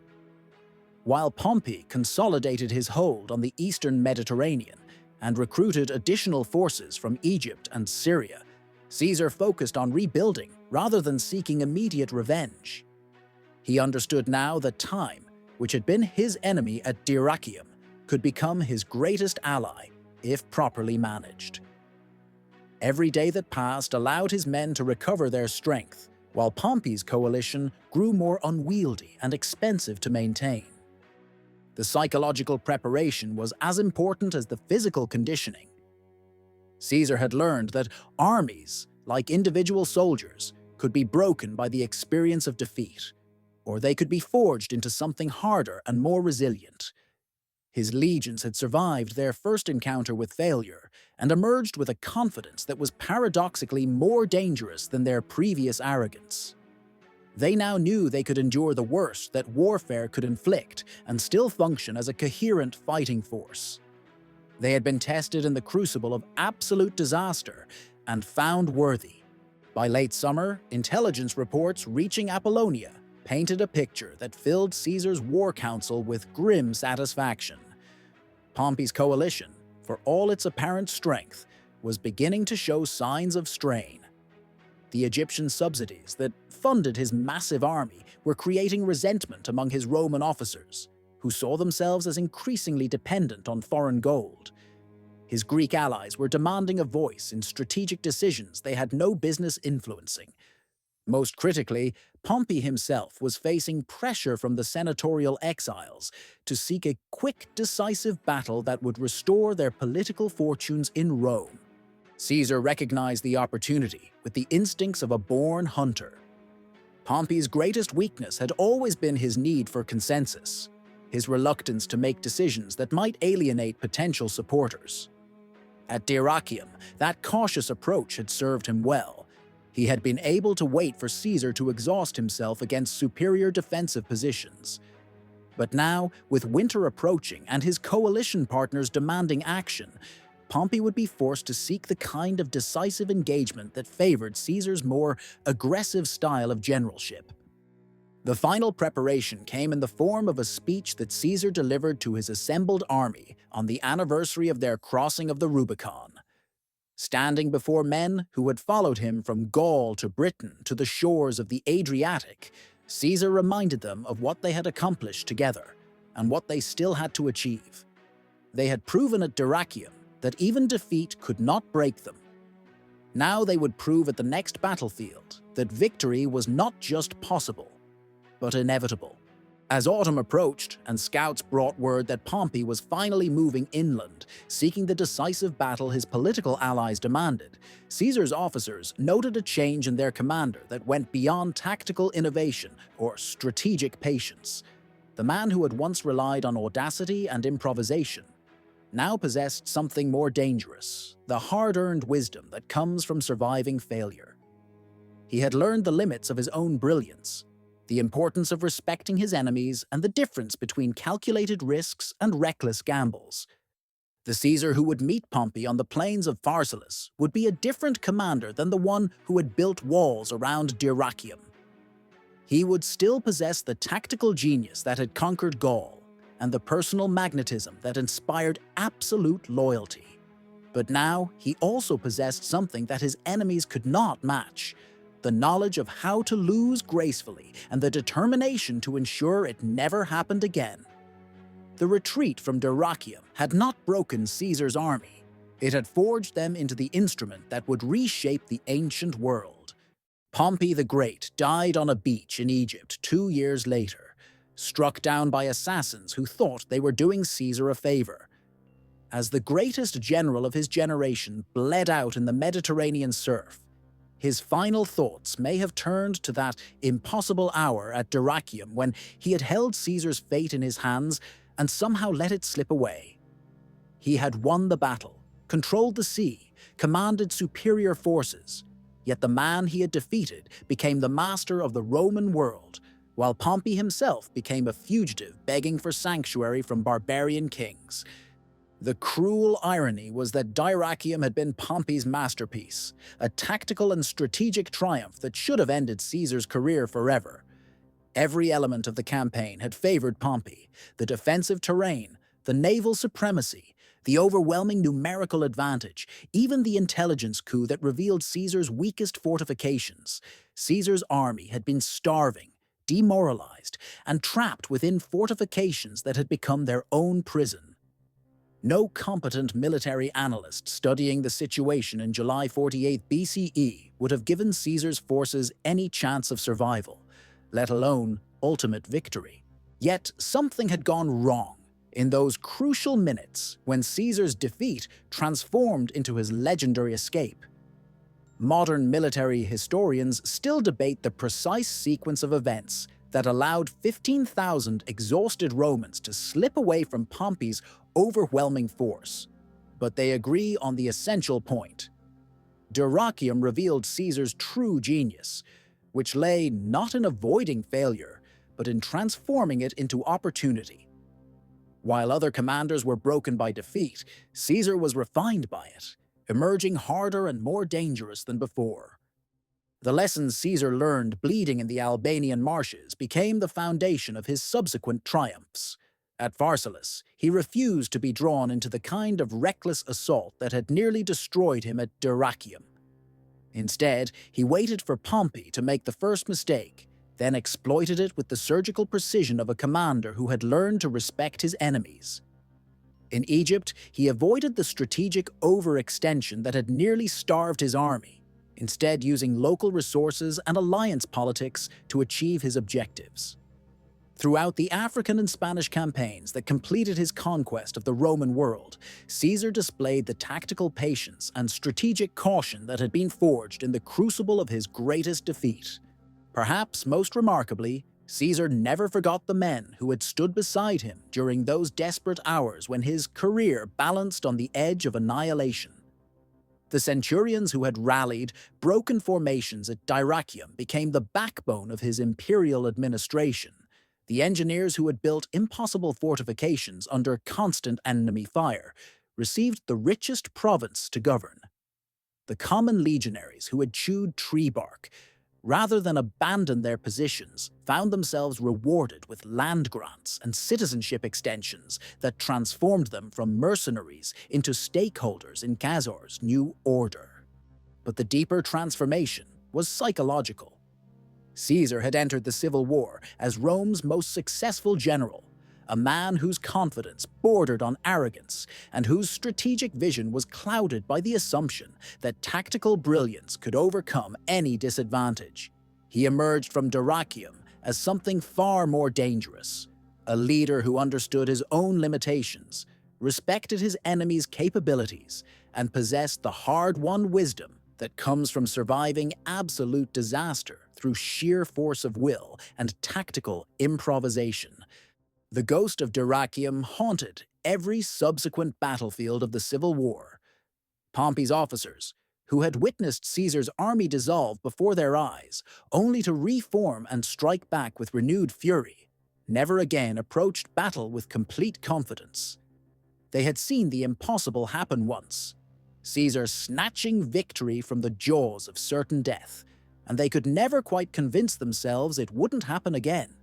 While Pompey consolidated his hold on the eastern Mediterranean and recruited additional forces from Egypt and Syria, Caesar focused on rebuilding rather than seeking immediate revenge. He understood now that time, which had been his enemy at Dyrrachium, could become his greatest ally if properly managed. Every day that passed allowed his men to recover their strength, while Pompey's coalition grew more unwieldy and expensive to maintain. The psychological preparation was as important as the physical conditioning. Caesar had learned that armies, like individual soldiers, could be broken by the experience of defeat, or they could be forged into something harder and more resilient. His legions had survived their first encounter with failure and emerged with a confidence that was paradoxically more dangerous than their previous arrogance. They now knew they could endure the worst that warfare could inflict and still function as a coherent fighting force. They had been tested in the crucible of absolute disaster and found worthy. By late summer, intelligence reports reaching Apollonia painted a picture that filled Caesar's war council with grim satisfaction. Pompey's coalition, for all its apparent strength, was beginning to show signs of strain. The Egyptian subsidies that funded his massive army were creating resentment among his Roman officers, who saw themselves as increasingly dependent on foreign gold. His Greek allies were demanding a voice in strategic decisions they had no business influencing. Most critically, Pompey himself was facing pressure from the senatorial exiles to seek a quick, decisive battle that would restore their political fortunes in Rome. Caesar recognized the opportunity with the instincts of a born hunter. Pompey's greatest weakness had always been his need for consensus, his reluctance to make decisions that might alienate potential supporters. At Dyrrachium, that cautious approach had served him well. He had been able to wait for Caesar to exhaust himself against superior defensive positions. But now, with winter approaching and his coalition partners demanding action, Pompey would be forced to seek the kind of decisive engagement that favored Caesar's more aggressive style of generalship. The final preparation came in the form of a speech that Caesar delivered to his assembled army on the anniversary of their crossing of the Rubicon. Standing before men who had followed him from Gaul to Britain to the shores of the Adriatic, Caesar reminded them of what they had accomplished together and what they still had to achieve. They had proven at Dyrrachium that even defeat could not break them. Now they would prove at the next battlefield that victory was not just possible, but inevitable. As autumn approached and scouts brought word that Pompey was finally moving inland, seeking the decisive battle his political allies demanded, Caesar's officers noted a change in their commander that went beyond tactical innovation or strategic patience. The man who had once relied on audacity and improvisation now possessed something more dangerous, the hard-earned wisdom that comes from surviving failure. He had learned the limits of his own brilliance, the importance of respecting his enemies, and the difference between calculated risks and reckless gambles. The Caesar who would meet Pompey on the plains of Pharsalus would be a different commander than the one who had built walls around Dyrrachium. He would still possess the tactical genius that had conquered Gaul and the personal magnetism that inspired absolute loyalty. But now he also possessed something that his enemies could not match: the knowledge of how to lose gracefully and the determination to ensure it never happened again. The retreat from Dyrrachium had not broken Caesar's army. It had forged them into the instrument that would reshape the ancient world. Pompey the Great died on a beach in Egypt 2 years later, struck down by assassins who thought they were doing Caesar a favor. As the greatest general of his generation bled out in the Mediterranean surf, his final thoughts may have turned to that impossible hour at Dyrrachium when he had held Caesar's fate in his hands and somehow let it slip away. He had won the battle, controlled the sea, commanded superior forces, yet the man he had defeated became the master of the Roman world, while Pompey himself became a fugitive begging for sanctuary from barbarian kings. The cruel irony was that Dyrrachium had been Pompey's masterpiece, a tactical and strategic triumph that should have ended Caesar's career forever. Every element of the campaign had favored Pompey: the defensive terrain, the naval supremacy, the overwhelming numerical advantage, even the intelligence coup that revealed Caesar's weakest fortifications. Caesar's army had been starving, demoralized, and trapped within fortifications that had become their own prison. No competent military analyst studying the situation in July 48 BCE would have given Caesar's forces any chance of survival, let alone ultimate victory. Yet something had gone wrong in those crucial minutes when Caesar's defeat transformed into his legendary escape. Modern military historians still debate the precise sequence of events that allowed 15,000 exhausted Romans to slip away from Pompey's overwhelming force. But they agree on the essential point. Dyrrachium revealed Caesar's true genius, which lay not in avoiding failure, but in transforming it into opportunity. While other commanders were broken by defeat, Caesar was refined by it, emerging harder and more dangerous than before. The lessons Caesar learned bleeding in the Albanian marshes became the foundation of his subsequent triumphs. At Pharsalus, he refused to be drawn into the kind of reckless assault that had nearly destroyed him at Dyrrachium. Instead, he waited for Pompey to make the first mistake, then exploited it with the surgical precision of a commander who had learned to respect his enemies. In Egypt, he avoided the strategic overextension that had nearly starved his army, instead using local resources and alliance politics to achieve his objectives. Throughout the African and Spanish campaigns that completed his conquest of the Roman world, Caesar displayed the tactical patience and strategic caution that had been forged in the crucible of his greatest defeat. Perhaps most remarkably, Caesar never forgot the men who had stood beside him during those desperate hours when his career balanced on the edge of annihilation. The centurions who had rallied broken formations at Dyrrachium became the backbone of his imperial administration. The engineers who had built impossible fortifications under constant enemy fire received the richest province to govern. The common legionaries who had chewed tree bark, rather than abandon their positions, found themselves rewarded with land grants and citizenship extensions that transformed them from mercenaries into stakeholders in Caesar's new order. But the deeper transformation was psychological. Caesar had entered the civil war as Rome's most successful general, a man whose confidence bordered on arrogance and whose strategic vision was clouded by the assumption that tactical brilliance could overcome any disadvantage. He emerged from Dyrrachium as something far more dangerous, a leader who understood his own limitations, respected his enemies' capabilities, and possessed the hard-won wisdom that comes from surviving absolute disaster through sheer force of will and tactical improvisation. The ghost of Dyrrachium haunted every subsequent battlefield of the Civil War. Pompey's officers, who had witnessed Caesar's army dissolve before their eyes, only to reform and strike back with renewed fury, never again approached battle with complete confidence. They had seen the impossible happen once, Caesar snatching victory from the jaws of certain death, and they could never quite convince themselves it wouldn't happen again.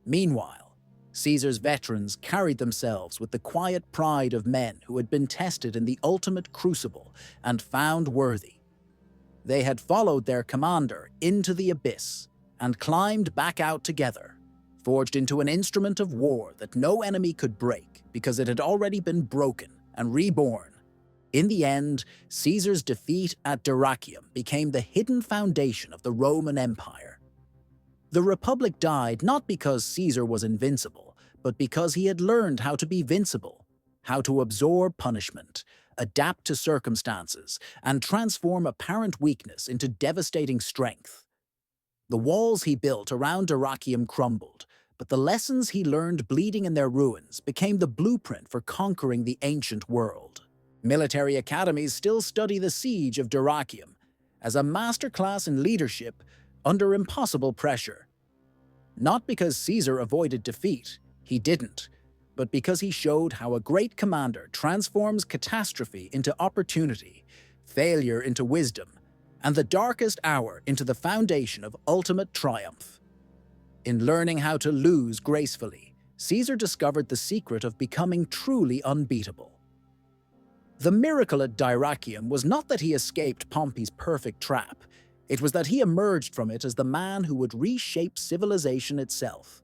Meanwhile, Caesar's veterans carried themselves with the quiet pride of men who had been tested in the ultimate crucible and found worthy. They had followed their commander into the abyss and climbed back out together, forged into an instrument of war that no enemy could break because it had already been broken and reborn. In the end, Caesar's defeat at Dyrrachium became the hidden foundation of the Roman Empire. The Republic died not because Caesar was invincible, but because he had learned how to be vincible, how to absorb punishment, adapt to circumstances, and transform apparent weakness into devastating strength. The walls he built around Dyrrachium crumbled, but the lessons he learned bleeding in their ruins became the blueprint for conquering the ancient world. Military academies still study the Siege of Dyrrhachium as a masterclass in leadership under impossible pressure. Not because Caesar avoided defeat, he didn't, but because he showed how a great commander transforms catastrophe into opportunity, failure into wisdom, and the darkest hour into the foundation of ultimate triumph. In learning how to lose gracefully, Caesar discovered the secret of becoming truly unbeatable. The miracle at Dyrrachium was not that he escaped Pompey's perfect trap, it was that he emerged from it as the man who would reshape civilization itself.